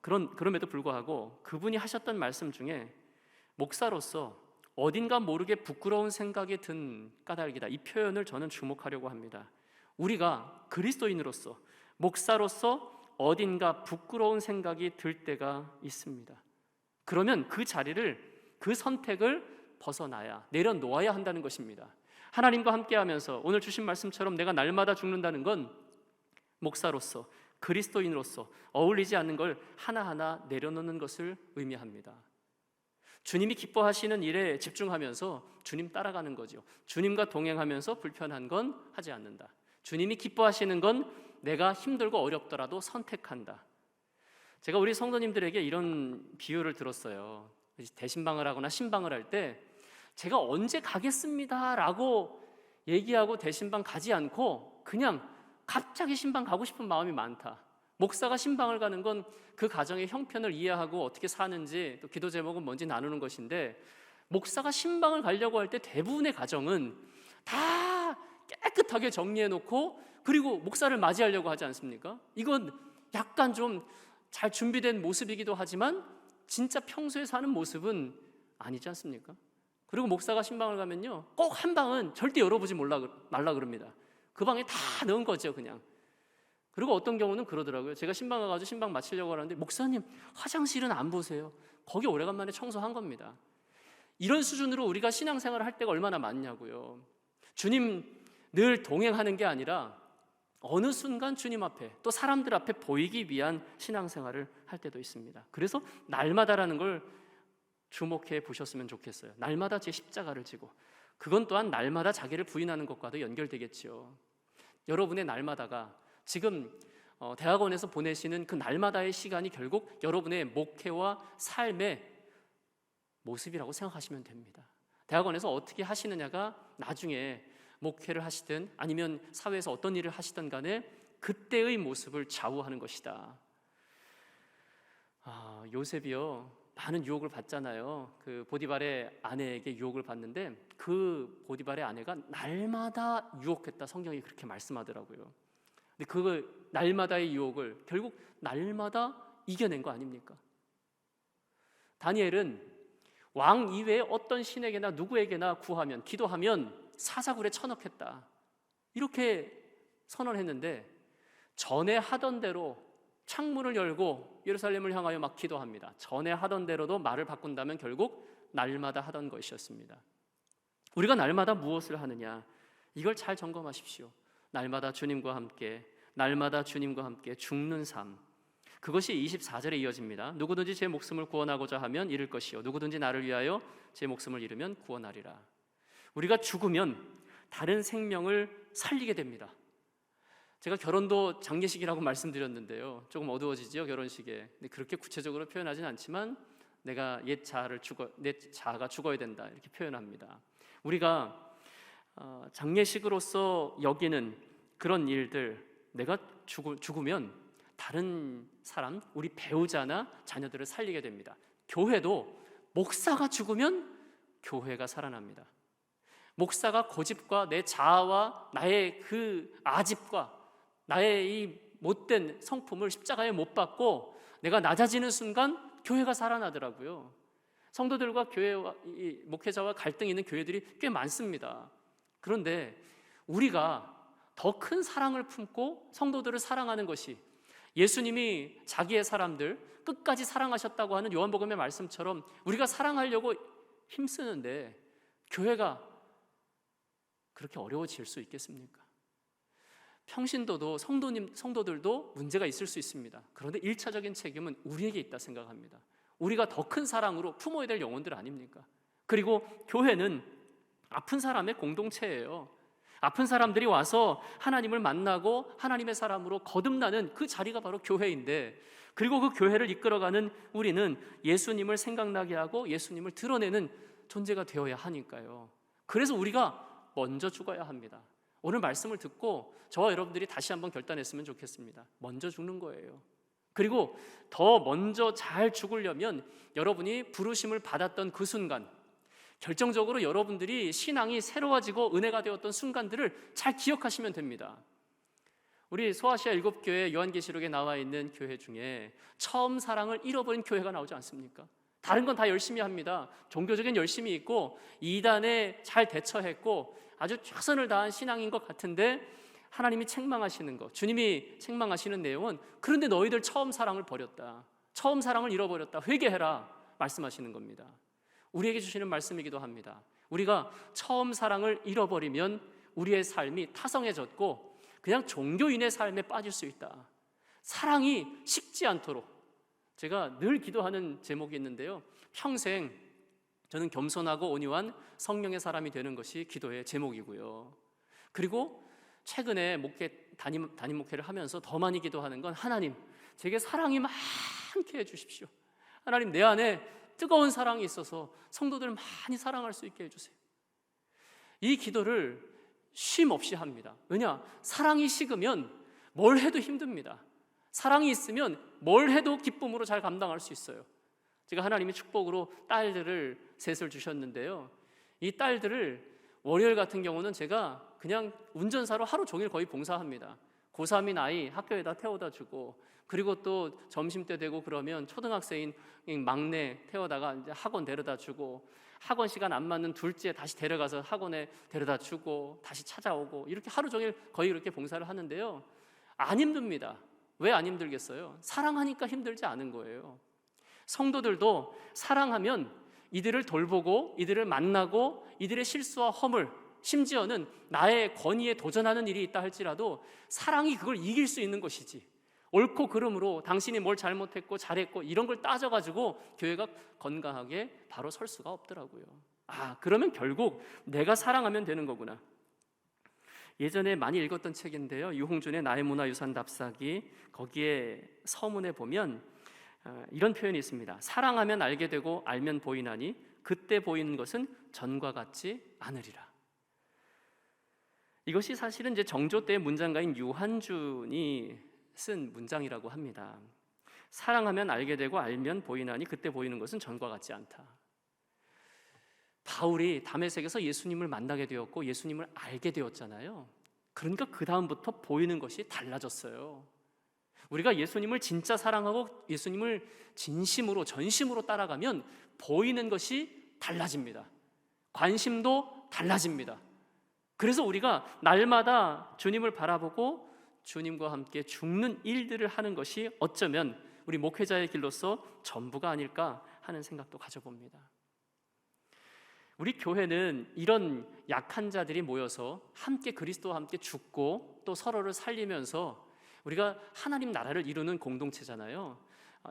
그럼에도 불구하고 그분이 하셨던 말씀 중에 목사로서 어딘가 모르게 부끄러운 생각이 든 까닭이다, 이 표현을 저는 주목하려고 합니다. 우리가 그리스도인으로서, 목사로서 어딘가 부끄러운 생각이 들 때가 있습니다. 그러면 그 자리를, 그 선택을 벗어나야, 내려놓아야 한다는 것입니다. 하나님과 함께하면서 오늘 주신 말씀처럼 내가 날마다 죽는다는 건 목사로서, 그리스도인으로서 어울리지 않는 걸 하나하나 내려놓는 것을 의미합니다. 주님이 기뻐하시는 일에 집중하면서 주님 따라가는 거죠. 주님과 동행하면서 불편한 건 하지 않는다. 주님이 기뻐하시는 건 내가 힘들고 어렵더라도 선택한다. 제가 우리 성도님들에게 이런 비유를 들었어요. 대신방을 하거나 신방을 할 때 제가 언제 가겠습니다 라고 얘기하고 대신방 가지 않고 그냥 갑자기 신방 가고 싶은 마음이 많다. 목사가 신방을 가는 건 그 가정의 형편을 이해하고 어떻게 사는지, 또 기도 제목은 뭔지 나누는 것인데, 목사가 신방을 가려고 할 때 대부분의 가정은 다 깨끗하게 정리해 놓고 그리고 목사를 맞이하려고 하지 않습니까? 이건 약간 좀 잘 준비된 모습이기도 하지만 진짜 평소에 사는 모습은 아니지 않습니까? 그리고 목사가 신방을 가면요, 꼭 한 방은 절대 열어보지 말라 그럽니다. 그 방에 다 넣은 거죠, 그냥. 그리고 어떤 경우는 그러더라고요. 제가 신방 가가지고 신방 마치려고 하는데, 목사님 화장실은 안 보세요? 거기 오래간만에 청소한 겁니다. 이런 수준으로 우리가 신앙생활을 할 때가 얼마나 많냐고요. 주님 늘 동행하는 게 아니라 어느 순간 주님 앞에, 또 사람들 앞에 보이기 위한 신앙생활을 할 때도 있습니다. 그래서 날마다라는 걸 주목해 보셨으면 좋겠어요. 날마다 제 십자가를 지고, 그건 또한 날마다 자기를 부인하는 것과도 연결되겠죠. 여러분의 날마다가 지금 대학원에서 보내시는 그 날마다의 시간이 결국 여러분의 목회와 삶의 모습이라고 생각하시면 됩니다. 대학원에서 어떻게 하시느냐가 나중에 목회를 하시든 아니면 사회에서 어떤 일을 하시든 간에 그때의 모습을 좌우하는 것이다. 요셉이요, 많은 유혹을 받잖아요. 그 보디발의 아내에게 유혹을 받는데 그 보디발의 아내가 날마다 유혹했다, 성경이 그렇게 말씀하더라고요. 근데 그 날마다의 유혹을 결국 날마다 이겨낸 거 아닙니까? 다니엘은 왕 이외에 어떤 신에게나 누구에게나 구하면, 기도하면 사자굴에 쳐넣겠다, 이렇게 선언했는데 전에 하던 대로 창문을 열고 예루살렘을 향하여 막 기도합니다. 전에 하던 대로도 말을 바꾼다면 결국 날마다 하던 것이었습니다. 우리가 날마다 무엇을 하느냐, 이걸 잘 점검하십시오. 날마다 주님과 함께, 날마다 주님과 함께 죽는 삶, 그것이 24절에 이어집니다. 누구든지 제 목숨을 구원하고자 하면 잃을 것이요, 누구든지 나를 위하여 제 목숨을 잃으면 구원하리라. 우리가 죽으면 다른 생명을 살리게 됩니다. 제가 결혼도 장례식이라고 말씀드렸는데요, 조금 어두워지죠, 결혼식에. 근데 그렇게 구체적으로 표현하진 않지만 내가 내 자아가 죽어야 된다, 이렇게 표현합니다. 우리가 장례식으로서 여기는 그런 일들, 내가 죽으면 다른 사람, 우리 배우자나 자녀들을 살리게 됩니다. 교회도 목사가 죽으면 교회가 살아납니다. 목사가 고집과 내 자아와 나의 그 아집과 나의 이 못된 성품을 십자가에 못 박고 내가 낮아지는 순간 교회가 살아나더라고요. 성도들과 교회와 목회자와 갈등이 있는 교회들이 꽤 많습니다. 그런데 우리가 더 큰 사랑을 품고 성도들을 사랑하는 것이, 예수님이 자기의 사람들 끝까지 사랑하셨다고 하는 요한복음의 말씀처럼 우리가 사랑하려고 힘쓰는데 교회가 그렇게 어려워질 수 있겠습니까? 평신도도 성도들도 문제가 있을 수 있습니다. 그런데 1차적인 책임은 우리에게 있다 생각합니다. 우리가 더 큰 사랑으로 품어야 될 영혼들 아닙니까? 그리고 교회는 아픈 사람의 공동체예요. 아픈 사람들이 와서 하나님을 만나고 하나님의 사람으로 거듭나는 그 자리가 바로 교회인데, 그리고 그 교회를 이끌어가는 우리는 예수님을 생각나게 하고 예수님을 드러내는 존재가 되어야 하니까요. 그래서 우리가 먼저 죽어야 합니다. 오늘 말씀을 듣고 저와 여러분들이 다시 한번 결단했으면 좋겠습니다. 먼저 죽는 거예요. 그리고 더 먼저 잘 죽으려면 여러분이 부르심을 받았던 그 순간, 결정적으로 여러분들이 신앙이 새로워지고 은혜가 되었던 순간들을 잘 기억하시면 됩니다. 우리 소아시아 7교회 요한계시록에 나와 있는 교회 중에 처음 사랑을 잃어버린 교회가 나오지 않습니까? 다른 건 다 열심히 합니다. 종교적인 열심이 있고 이단에 잘 대처했고 아주 최선을 다한 신앙인 것 같은데 하나님이 책망하시는 것, 주님이 책망하시는 내용은 그런데 너희들 처음 사랑을 버렸다, 처음 사랑을 잃어버렸다, 회개해라 말씀하시는 겁니다. 우리에게 주시는 말씀이기도 합니다. 우리가 처음 사랑을 잃어버리면 우리의 삶이 타성해졌고 그냥 종교인의 삶에 빠질 수 있다. 사랑이 식지 않도록 제가 늘 기도하는 제목이 있는데요, 평생 저는 겸손하고 온유한 성령의 사람이 되는 것이 기도의 제목이고요. 그리고 최근에 담임 목회를 하면서 더 많이 기도하는 건 하나님, 제게 사랑이 많게 해주십시오. 하나님, 내 안에 뜨거운 사랑이 있어서 성도들을 많이 사랑할 수 있게 해주세요. 이 기도를 쉼 없이 합니다. 왜냐? 사랑이 식으면 뭘 해도 힘듭니다. 사랑이 있으면 뭘 해도 기쁨으로 잘 감당할 수 있어요. 제가 하나님이 축복으로 딸들을 셋을 주셨는데요, 이 딸들을 월요일 같은 경우는 제가 그냥 운전사로 하루 종일 거의 봉사합니다. 고3인 아이 학교에다 태워다 주고, 그리고 또 점심때 되고 그러면 초등학생인 막내 태워다가 이제 학원 데려다 주고, 학원 시간 안 맞는 둘째 다시 데려가서 학원에 데려다 주고 다시 찾아오고, 이렇게 하루 종일 거의 이렇게 봉사를 하는데요, 안 힘듭니다. 왜 안 힘들겠어요? 사랑하니까 힘들지 않은 거예요. 성도들도 사랑하면 이들을 돌보고 이들을 만나고 이들의 실수와 허물, 심지어는 나의 권위에 도전하는 일이 있다 할지라도 사랑이 그걸 이길 수 있는 것이지, 옳고 그름으로 당신이 뭘 잘못했고 잘했고 이런 걸 따져가지고 교회가 건강하게 바로 설 수가 없더라고요. 그러면 결국 내가 사랑하면 되는 거구나. 예전에 많이 읽었던 책인데요, 유홍준의 나의 문화유산 답사기, 거기에 서문에 보면 이런 표현이 있습니다. 사랑하면 알게 되고 알면 보이나니 그때 보이는 것은 전과 같지 않으리라. 이것이 사실은 이제 정조 때의 문장가인 유한준이 쓴 문장이라고 합니다. 사랑하면 알게 되고 알면 보이나니 그때 보이는 것은 전과 같지 않다. 바울이 다메섹에서 예수님을 만나게 되었고 예수님을 알게 되었잖아요. 그러니까 그 다음부터 보이는 것이 달라졌어요. 우리가 예수님을 진짜 사랑하고 예수님을 진심으로 전심으로 따라가면 보이는 것이 달라집니다. 관심도 달라집니다. 그래서 우리가 날마다 주님을 바라보고 주님과 함께 죽는 일들을 하는 것이 어쩌면 우리 목회자의 길로서 전부가 아닐까 하는 생각도 가져봅니다. 우리 교회는 이런 약한 자들이 모여서 함께 그리스도와 함께 죽고 또 서로를 살리면서 우리가 하나님 나라를 이루는 공동체잖아요.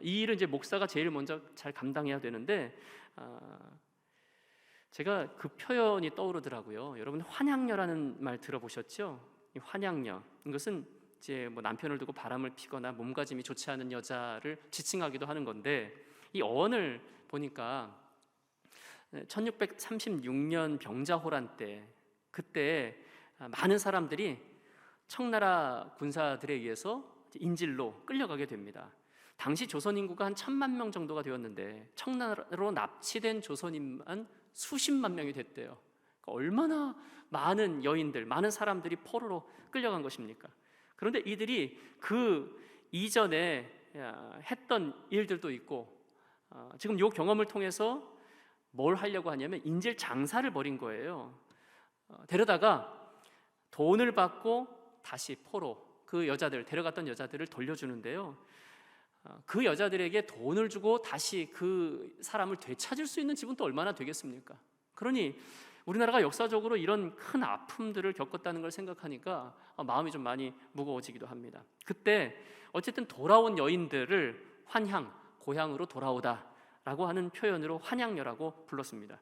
이 일은 이제 목사가 제일 먼저 잘 감당해야 되는데, 제가 그 표현이 떠오르더라고요. 여러분, 환향녀라는 말 들어보셨죠? 이 환향녀, 이것은 이제 뭐 남편을 두고 바람을 피거나 몸가짐이 좋지 않은 여자를 지칭하기도 하는 건데, 이 어원을 보니까 1636년 병자호란 때, 그때 많은 사람들이 청나라 군사들에 의해서 인질로 끌려가게 됩니다. 당시 조선 인구가 한 1000만 명 정도가 되었는데 청나라로 납치된 조선인만 수십만 명이 됐대요. 그러니까 얼마나 많은 여인들, 많은 사람들이 포로로 끌려간 것입니까? 그런데 이들이 그 이전에 했던 일들도 있고, 지금 이 경험을 통해서 뭘 하려고 하냐면 인질 장사를 벌인 거예요. 데려다가 돈을 받고 다시 포로, 그 여자들, 데려갔던 여자들을 돌려주는데요, 그 여자들에게 돈을 주고 다시 그 사람을 되찾을 수 있는 지분도 얼마나 되겠습니까? 그러니 우리나라가 역사적으로 이런 큰 아픔들을 겪었다는 걸 생각하니까 마음이 좀 많이 무거워지기도 합니다. 그때 어쨌든 돌아온 여인들을 환향, 고향으로 돌아오다 라고 하는 표현으로 환향녀라고 불렀습니다.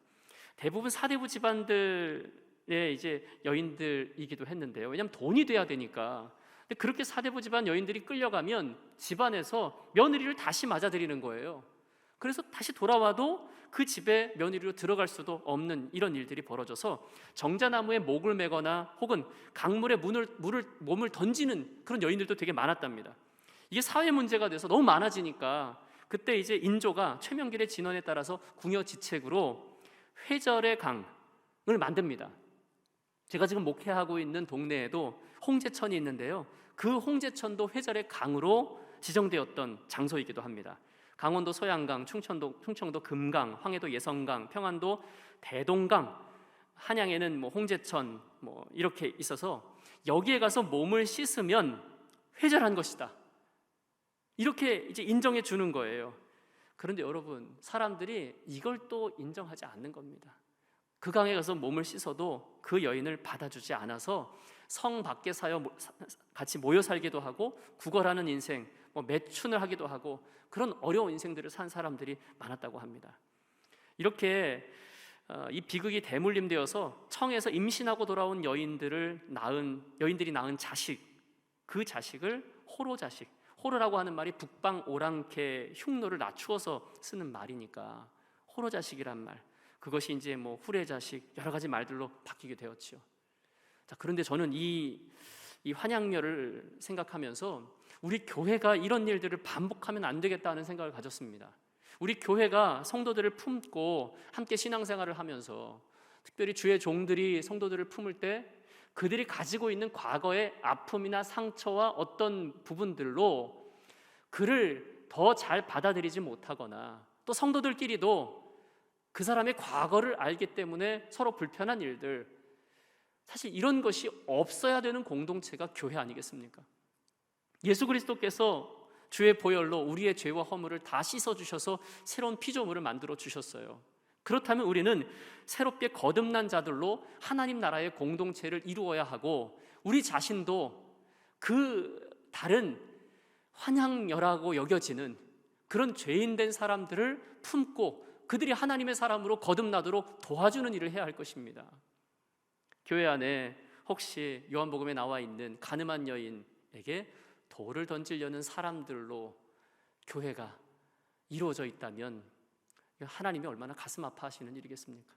대부분 사대부 집안들의 이제 여인들이기도 했는데요, 왜냐하면 돈이 돼야 되니까. 근데 그렇게 사대부 집안 여인들이 끌려가면 집안에서 며느리를 다시 맞아들이는 거예요. 그래서 다시 돌아와도 그 집에 며느리로 들어갈 수도 없는 이런 일들이 벌어져서 정자나무에 목을 매거나 혹은 강물에 몸을 던지는 그런 여인들도 되게 많았답니다. 이게 사회 문제가 돼서 너무 많아지니까 그때 이제 인조가 최명길의 진언에 따라서 궁여지책으로 회절의 강을 만듭니다. 제가 지금 목회하고 있는 동네에도 홍제천이 있는데요, 그 홍제천도 회절의 강으로 지정되었던 장소이기도 합니다. 강원도 소양강, 충청도 금강, 황해도 예성강, 평안도 대동강, 한양에는 홍제천 이렇게 있어서 여기에 가서 몸을 씻으면 회절한 것이다, 이렇게 이제 인정해 주는 거예요. 그런데 여러분, 사람들이 이걸 또 인정하지 않는 겁니다. 그 강에 가서 몸을 씻어도 그 여인을 받아주지 않아서 성 밖에 같이 모여 살기도 하고 구걸하는 인생, 매춘을 하기도 하고 그런 어려운 인생들을 산 사람들이 많았다고 합니다. 이렇게 이 비극이 대물림되어서 청에서 임신하고 돌아온 여인들이 낳은 자식, 그 자식을 호로자식, 호로라고 하는 말이 북방 오랑캐 흉노를 낮추어서 쓰는 말이니까 호로자식이란 말, 그것이 이제 후레자식, 여러 가지 말들로 바뀌게 되었죠. 자, 그런데 저는 이 환양녀를 생각하면서 우리 교회가 이런 일들을 반복하면 안 되겠다는 생각을 가졌습니다. 우리 교회가 성도들을 품고 함께 신앙생활을 하면서, 특별히 주의 종들이 성도들을 품을 때 그들이 가지고 있는 과거의 아픔이나 상처와 어떤 부분들로 그를 더 잘 받아들이지 못하거나, 또 성도들끼리도 그 사람의 과거를 알기 때문에 서로 불편한 일들, 사실 이런 것이 없어야 되는 공동체가 교회 아니겠습니까? 예수 그리스도께서 주의 보혈로 우리의 죄와 허물을 다 씻어주셔서 새로운 피조물을 만들어 주셨어요. 그렇다면 우리는 새롭게 거듭난 자들로 하나님 나라의 공동체를 이루어야 하고, 우리 자신도 그 다른 환양녀라고 여겨지는 그런 죄인된 사람들을 품고 그들이 하나님의 사람으로 거듭나도록 도와주는 일을 해야 할 것입니다. 교회 안에 혹시 요한복음에 나와 있는 가늠한 여인에게 돌을 던지려는 사람들로 교회가 이루어져 있다면 하나님이 얼마나 가슴 아파하시는 일이겠습니까?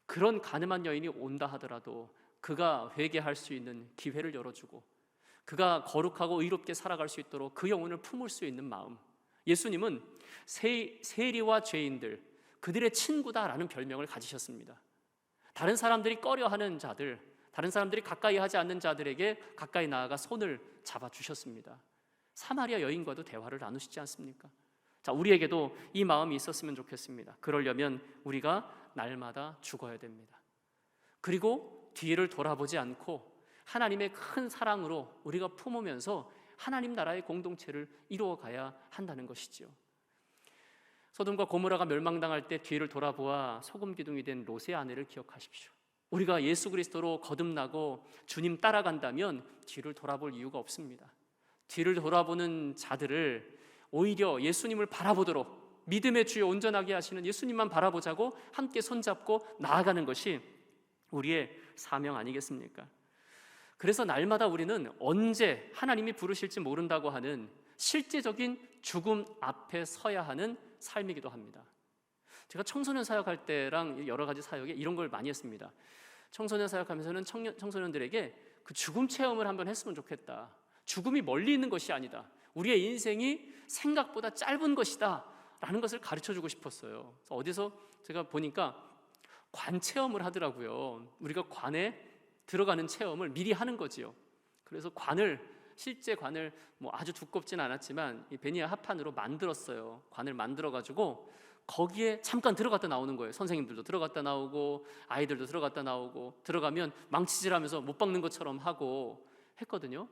그런 가늠한 여인이 온다 하더라도 그가 회개할 수 있는 기회를 열어주고 그가 거룩하고 의롭게 살아갈 수 있도록 그 영혼을 품을 수 있는 마음, 예수님은 세리와 죄인들, 그들의 친구다라는 별명을 가지셨습니다. 다른 사람들이 꺼려하는 자들, 다른 사람들이 가까이 하지 않는 자들에게 가까이 나아가 손을 잡아주셨습니다. 사마리아 여인과도 대화를 나누시지 않습니까? 자, 우리에게도 이 마음이 있었으면 좋겠습니다. 그러려면 우리가 날마다 죽어야 됩니다. 그리고 뒤를 돌아보지 않고 하나님의 큰 사랑으로 우리가 품으면서 하나님 나라의 공동체를 이루어가야 한다는 것이죠. 소돔과 고모라가 멸망당할 때 뒤를 돌아보아 소금 기둥이 된 롯의 아내를 기억하십시오. 우리가 예수 그리스도로 거듭나고 주님 따라간다면 뒤를 돌아볼 이유가 없습니다. 뒤를 돌아보는 자들을 오히려 예수님을 바라보도록, 믿음의 주여 온전하게 하시는 예수님만 바라보자고 함께 손잡고 나아가는 것이 우리의 사명 아니겠습니까? 그래서 날마다 우리는 언제 하나님이 부르실지 모른다고 하는 실제적인 죽음 앞에 서야 하는 삶이기도 합니다. 제가 청소년 사역할 때랑 여러 가지 사역에 이런 걸 많이 했습니다. 청소년 사역하면서는 청소년들에게 그 죽음 체험을 한번 했으면 좋겠다. 죽음이 멀리 있는 것이 아니다. 우리의 인생이 생각보다 짧은 것이다 라는 것을 가르쳐주고 싶었어요. 어디서 제가 보니까 관 체험을 하더라고요. 우리가 관에 들어가는 체험을 미리 하는 거지요. 그래서 실제 관을 아주 두껍진 않았지만 이 베니아 합판으로 만들었어요. 관을 만들어가지고 거기에 잠깐 들어갔다 나오는 거예요. 선생님들도 들어갔다 나오고 아이들도 들어갔다 나오고, 들어가면 망치질하면서 못 박는 것처럼 하고 했거든요.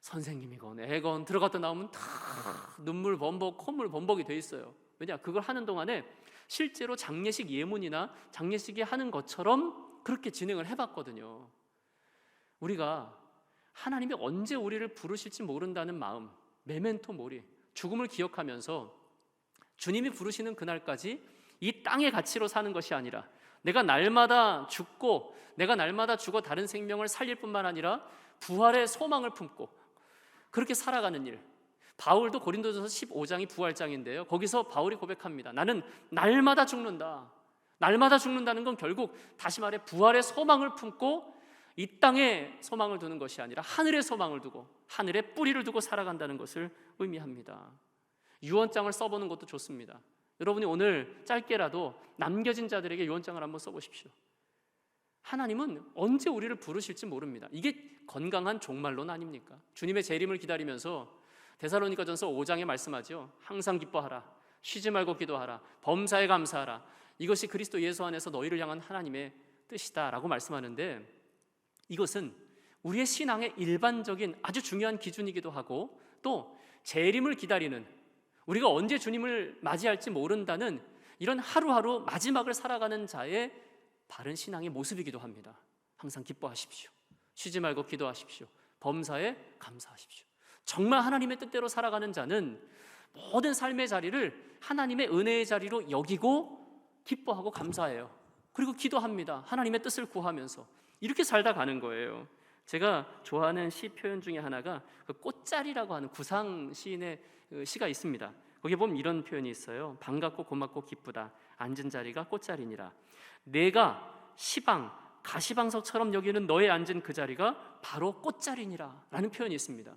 선생님이건 애건 들어갔다 나오면 다 눈물 범벅, 콧물 범벅이 돼 있어요. 왜냐? 그걸 하는 동안에 실제로 장례식 예문이나 장례식이 하는 것처럼 그렇게 진행을 해봤거든요. 우리가 하나님이 언제 우리를 부르실지 모른다는 마음, 메멘토 모리, 죽음을 기억하면서 주님이 부르시는 그날까지 이 땅의 가치로 사는 것이 아니라 내가 날마다 죽고 내가 날마다 죽어 다른 생명을 살릴 뿐만 아니라 부활의 소망을 품고 그렇게 살아가는 일. 바울도 고린도전서 15장이 부활장인데요, 거기서 바울이 고백합니다. 나는 날마다 죽는다. 날마다 죽는다는 건 결국 다시 말해 부활의 소망을 품고 이 땅에 소망을 두는 것이 아니라 하늘의 소망을 두고 하늘에 뿌리를 두고 살아간다는 것을 의미합니다. 유언장을 써보는 것도 좋습니다. 여러분이 오늘 짧게라도 남겨진 자들에게 유언장을 한번 써보십시오. 하나님은 언제 우리를 부르실지 모릅니다. 이게 건강한 종말론 아닙니까? 주님의 재림을 기다리면서 데살로니가전서 5장에 말씀하죠. 항상 기뻐하라, 쉬지 말고 기도하라, 범사에 감사하라. 이것이 그리스도 예수 안에서 너희를 향한 하나님의 뜻이다라고 말씀하는데, 이것은 우리의 신앙의 일반적인 아주 중요한 기준이기도 하고, 또 재림을 기다리는, 우리가 언제 주님을 맞이할지 모른다는 이런 하루하루 마지막을 살아가는 자의 바른 신앙의 모습이기도 합니다. 항상 기뻐하십시오, 쉬지 말고 기도하십시오, 범사에 감사하십시오. 정말 하나님의 뜻대로 살아가는 자는 모든 삶의 자리를 하나님의 은혜의 자리로 여기고 기뻐하고 감사해요. 그리고 기도합니다. 하나님의 뜻을 구하면서 이렇게 살다 가는 거예요. 제가 좋아하는 시 표현 중에 하나가 그 꽃자리라고 하는 구상 시인의 시가 있습니다. 거기에 보면 이런 표현이 있어요. 반갑고 고맙고 기쁘다, 앉은 자리가 꽃자리니라. 내가 시방 가시방석처럼 여기는 너의 앉은 그 자리가 바로 꽃자리니라 라는 표현이 있습니다.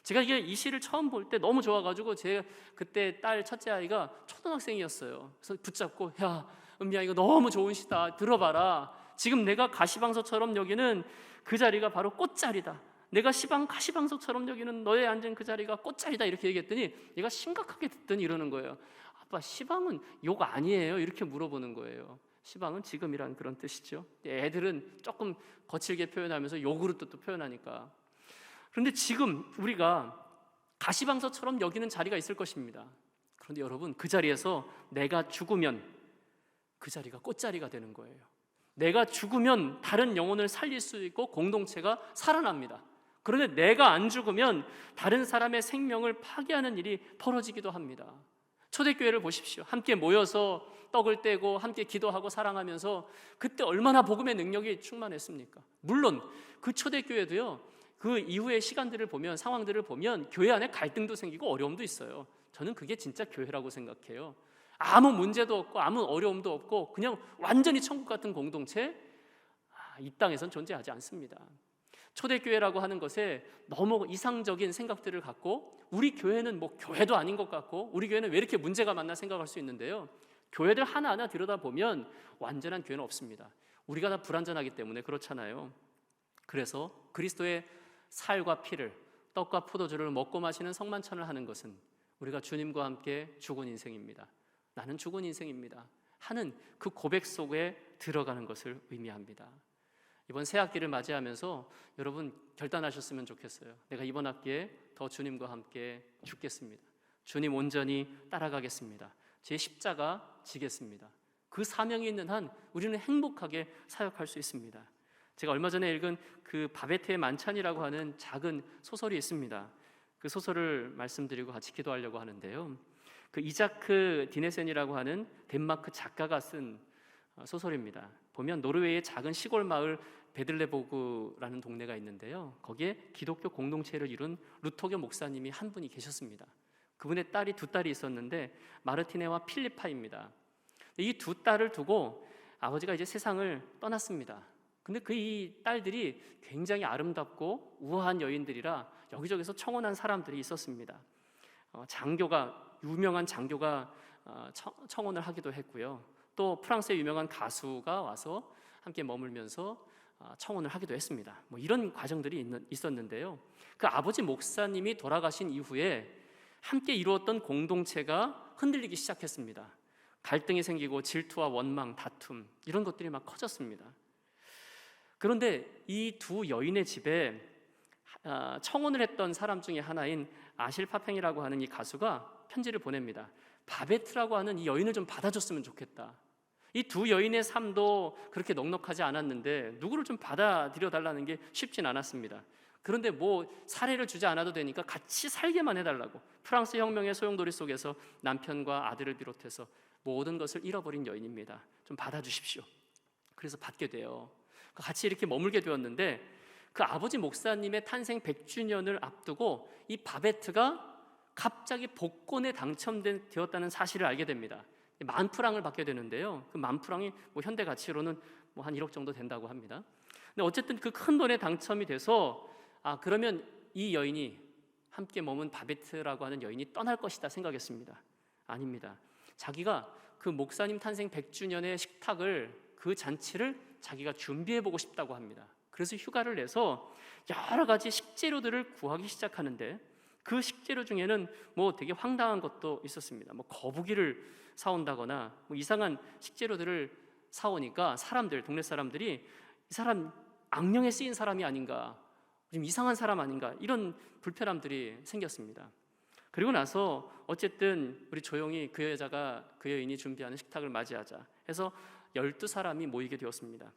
제가 이 시를 처음 볼 때 너무 좋아가지고, 제 그때 딸 첫째 아이가 초등학생이었어요. 그래서 붙잡고, 야 은미야, 이거 너무 좋은 시다, 들어봐라. 지금 내가 가시방석처럼 여기는 그 자리가 바로 꽃자리다, 내가 가시방석처럼 여기는 너의 앉은 그 자리가 꽃자리다, 이렇게 얘기했더니 얘가 심각하게 듣더니 이러는 거예요. 아빠, 시방은 욕 아니에요? 이렇게 물어보는 거예요. 시방은 지금이란 그런 뜻이죠. 애들은 조금 거칠게 표현하면서 욕으로 또 표현하니까. 그런데 지금 우리가 가시방석처럼 여기는 자리가 있을 것입니다. 그런데 여러분, 그 자리에서 내가 죽으면 그 자리가 꽃자리가 되는 거예요. 내가 죽으면 다른 영혼을 살릴 수 있고 공동체가 살아납니다. 그런데 내가 안 죽으면 다른 사람의 생명을 파괴하는 일이 벌어지기도 합니다. 초대교회를 보십시오. 함께 모여서 떡을 떼고 함께 기도하고 사랑하면서 그때 얼마나 복음의 능력이 충만했습니까? 물론 그 초대교회도요, 그 이후의 시간들을 보면, 상황들을 보면 교회 안에 갈등도 생기고 어려움도 있어요. 저는 그게 진짜 교회라고 생각해요. 아무 문제도 없고 아무 어려움도 없고 그냥 완전히 천국 같은 공동체, 이 땅에선 존재하지 않습니다. 초대교회라고 하는 것에 너무 이상적인 생각들을 갖고, 우리 교회는 뭐 교회도 아닌 것 같고, 우리 교회는 왜 이렇게 문제가 많나 생각할 수 있는데요, 교회들 하나하나 들여다보면 완전한 교회는 없습니다. 우리가 다 불완전하기 때문에 그렇잖아요. 그래서 그리스도의 살과 피를, 떡과 포도주를 먹고 마시는 성만찬을 하는 것은 우리가 주님과 함께 죽은 인생입니다, 나는 죽은 인생입니다 하는 그 고백 속에 들어가는 것을 의미합니다. 이번 새 학기를 맞이하면서 여러분 결단하셨으면 좋겠어요. 내가 이번 학기에 더 주님과 함께 죽겠습니다. 주님 온전히 따라가겠습니다. 제 십자가 지겠습니다. 그 사명이 있는 한 우리는 행복하게 사역할 수 있습니다. 제가 얼마 전에 읽은 그 바베트의 만찬이라고 하는 작은 소설이 있습니다. 그 소설을 말씀드리고 같이 기도하려고 하는데요, 그 이자크 디네센이라고 하는 덴마크 작가가 쓴 소설입니다. 보면 노르웨이의 작은 시골 마을 베들레보그라는 동네가 있는데요, 거기에 기독교 공동체를 이룬 루터교 목사님이 한 분이 계셨습니다. 그분의 두 딸이 있었는데 마르티네와 필리파입니다. 이 두 딸을 두고 아버지가 이제 세상을 떠났습니다. 근데 그 이 딸들이 굉장히 아름답고 우아한 여인들이라 여기저기서 청혼한 사람들이 있었습니다. 유명한 장교가 청혼을 하기도 했고요, 또 프랑스의 유명한 가수가 와서 함께 머물면서 청혼을 하기도 했습니다. 뭐 이런 과정들이 있었는데요, 그 아버지 목사님이 돌아가신 이후에 함께 이루었던 공동체가 흔들리기 시작했습니다. 갈등이 생기고 질투와 원망, 다툼, 이런 것들이 막 커졌습니다. 그런데 이 두 여인의 집에 청혼을 했던 사람 중에 하나인 아실 파팽이라고 하는 이 가수가 편지를 보냅니다. 바베트라고 하는 이 여인을 좀 받아줬으면 좋겠다. 이 두 여인의 삶도 그렇게 넉넉하지 않았는데 누구를 좀 받아들여 달라는 게 쉽진 않았습니다. 그런데 뭐 사례를 주지 않아도 되니까 같이 살게만 해달라고, 프랑스 혁명의 소용돌이 속에서 남편과 아들을 비롯해서 모든 것을 잃어버린 여인입니다. 좀 받아주십시오. 그래서 받게 돼요. 같이 이렇게 머물게 되었는데, 그 아버지 목사님의 탄생 100주년을 앞두고 이 바베트가 갑자기 복권에 당첨되었다는 사실을 알게 됩니다. 10,000프랑을 받게 되는데요, 그 10,000프랑이 뭐 현대 가치로는 뭐 한 1억 정도 된다고 합니다. 근데 어쨌든 그 큰 돈에 당첨이 돼서 그러면 이 여인이, 함께 머문 바베트라고 하는 여인이 떠날 것이다 생각했습니다. 아닙니다. 자기가 그 목사님 탄생 100주년의 식탁을, 그 잔치를 자기가 준비해보고 싶다고 합니다. 그래서 휴가를 내서 여러 가지 식재료들을 구하기 시작하는데 그 식재료 중에는 뭐 되게 황당한 것도 있었습니다. 뭐 거북이를 사온다거나 뭐 이상한 식재료들을 사오니까 동네 사람들이 이 사람 악령에 쓰인 사람이 아닌가, 좀 이상한 사람 아닌가, 이런 불편함들이 생겼습니다. 그리고 나서 어쨌든 우리 조용히 그 여인이 준비하는 식탁을 맞이하자 해서 12사람이 모이게 되었습니다.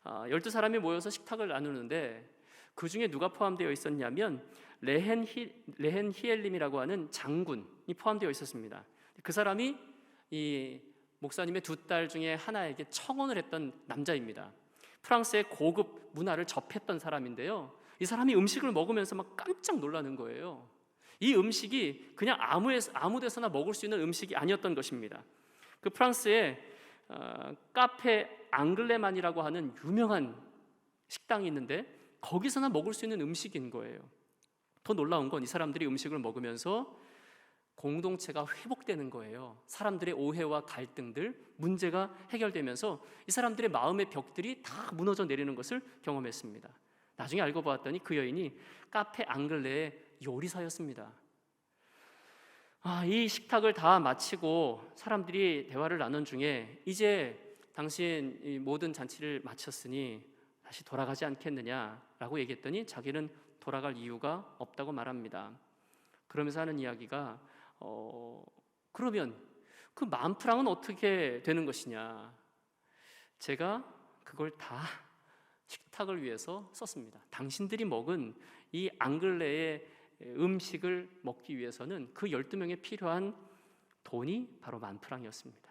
12사람이 모여서 식탁을 나누는데 그 중에 누가 포함되어 있었냐면 레헨 히엘림이라고 하는 장군이 포함되어 있었습니다. 그 사람이 이 목사님의 2딸 중에 하나에게 청혼을 했던 남자입니다. 프랑스의 고급 문화를 접했던 사람인데요, 이 사람이 음식을 먹으면서 막 깜짝 놀라는 거예요. 이 음식이 그냥 아무 데서나 먹을 수 있는 음식이 아니었던 것입니다. 그 프랑스의 카페 앙글레만이라고 하는 유명한 식당이 있는데 거기서나 먹을 수 있는 음식인 거예요. 더 놀라운 건 이 사람들이 음식을 먹으면서 공동체가 회복되는 거예요. 사람들의 오해와 갈등들, 문제가 해결되면서 이 사람들의 마음의 벽들이 다 무너져 내리는 것을 경험했습니다. 나중에 알고 보았더니 그 여인이 카페 앙글레의 요리사였습니다. 이 식탁을 다 마치고 사람들이 대화를 나눈 중에 이제 당신 이 모든 잔치를 마쳤으니 다시 돌아가지 않겠느냐라고 얘기했더니 자기는 돌아갈 이유가 없다고 말합니다. 그러면서 하는 이야기가 그러면 그 10,000프랑은 어떻게 되는 것이냐, 제가 그걸 다 식탁을 위해서 썼습니다. 당신들이 먹은 이 앙글레의 음식을 먹기 위해서는 그 12명에 필요한 돈이 바로 10,000프랑이었습니다.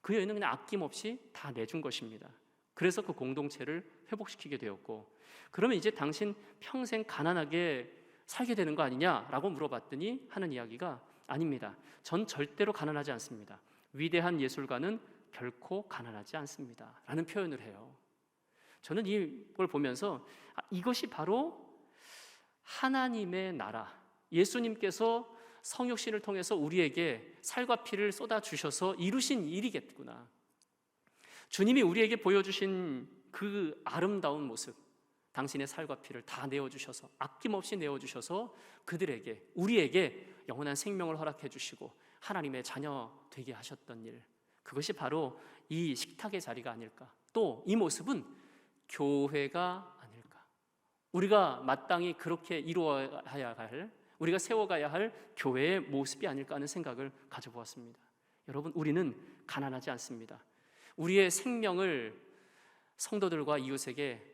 그 여인은 그냥 아낌없이 다 내준 것입니다. 그래서 그 공동체를 회복시키게 되었고, 그러면 이제 당신 평생 가난하게 살게 되는 거 아니냐라고 물어봤더니 하는 이야기가 아닙니다. 전 절대로 가난하지 않습니다. 위대한 예술가는 결코 가난하지 않습니다 라는 표현을 해요. 저는 이걸 보면서 이것이 바로 하나님의 나라, 예수님께서 성육신을 통해서 우리에게 살과 피를 쏟아주셔서 이루신 일이겠구나. 주님이 우리에게 보여주신 그 아름다운 모습, 당신의 살과 피를 다 내어주셔서, 아낌없이 내어주셔서 우리에게 영원한 생명을 허락해 주시고 하나님의 자녀 되게 하셨던 일, 그것이 바로 이 식탁의 자리가 아닐까. 또 이 모습은 교회가 아닐까. 우리가 마땅히 그렇게 이루어야 할, 우리가 세워가야 할 교회의 모습이 아닐까 하는 생각을 가져보았습니다. 여러분, 우리는 가난하지 않습니다. 우리의 생명을 성도들과 이웃에게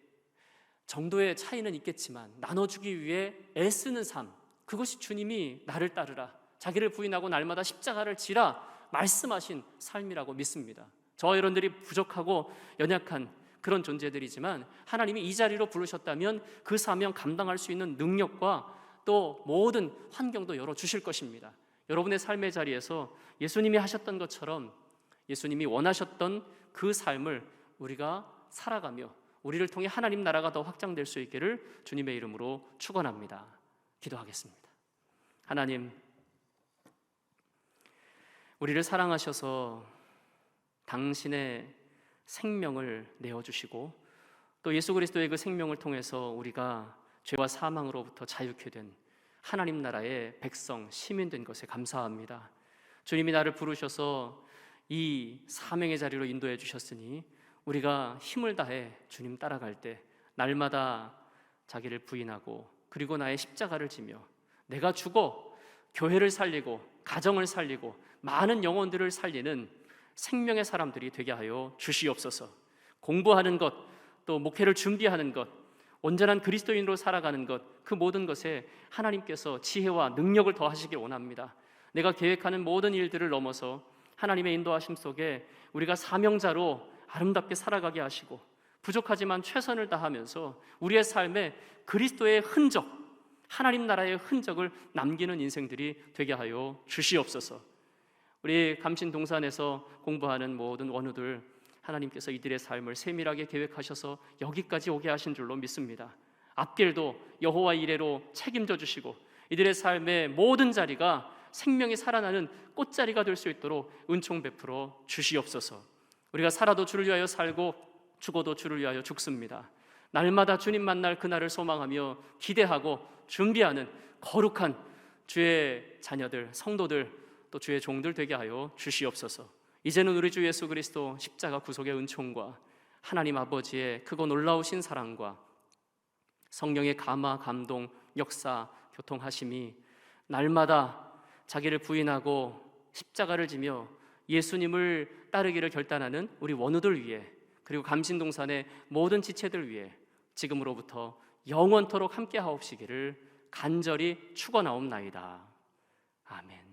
정도의 차이는 있겠지만 나눠주기 위해 애쓰는 삶, 그것이 주님이 나를 따르라, 자기를 부인하고 날마다 십자가를 지라 말씀하신 삶이라고 믿습니다. 저와 여러분들이 부족하고 연약한 그런 존재들이지만 하나님이 이 자리로 부르셨다면 그 사명 감당할 수 있는 능력과 또 모든 환경도 열어주실 것입니다. 여러분의 삶의 자리에서 예수님이 하셨던 것처럼 예수님이 원하셨던 그 삶을 우리가 살아가며 우리를 통해 하나님 나라가 더 확장될 수 있기를 주님의 이름으로 축원합니다. 기도하겠습니다. 하나님, 우리를 사랑하셔서 당신의 생명을 내어주시고 또 예수 그리스도의 그 생명을 통해서 우리가 죄와 사망으로부터 자유케 된 하나님 나라의 백성, 시민 된 것에 감사합니다. 주님이 나를 부르셔서 이 사명의 자리로 인도해 주셨으니 우리가 힘을 다해 주님 따라갈 때 날마다 자기를 부인하고 그리고 나의 십자가를 지며 내가 죽어 교회를 살리고 가정을 살리고 많은 영혼들을 살리는 생명의 사람들이 되게 하여 주시옵소서. 공부하는 것, 또 목회를 준비하는 것, 온전한 그리스도인으로 살아가는 것, 그 모든 것에 하나님께서 지혜와 능력을 더하시길 원합니다. 내가 계획하는 모든 일들을 넘어서 하나님의 인도하심 속에 우리가 사명자로 아름답게 살아가게 하시고 부족하지만 최선을 다하면서 우리의 삶에 그리스도의 흔적, 하나님 나라의 흔적을 남기는 인생들이 되게 하여 주시옵소서. 우리 감신동산에서 공부하는 모든 원우들, 하나님께서 이들의 삶을 세밀하게 계획하셔서 여기까지 오게 하신 줄로 믿습니다. 앞길도 여호와 이레로 책임져 주시고 이들의 삶의 모든 자리가 생명이 살아나는 꽃자리가 될 수 있도록 은총 베풀어 주시옵소서. 우리가 살아도 주를 위하여 살고 죽어도 주를 위하여 죽습니다. 날마다 주님 만날 그날을 소망하며 기대하고 준비하는 거룩한 주의 자녀들, 성도들, 또 주의 종들 되게 하여 주시옵소서. 이제는 우리 주 예수 그리스도 십자가 구속의 은총과 하나님 아버지의 크고 놀라우신 사랑과 성령의 감화, 감동, 역사, 교통하심이 날마다 자기를 부인하고 십자가를 지며 예수님을 따르기를 결단하는 우리 원우들 위해, 그리고 감신동산의 모든 지체들 위해 지금으로부터 영원토록 함께 하옵시기를 간절히 축원하옵나이다. 아멘.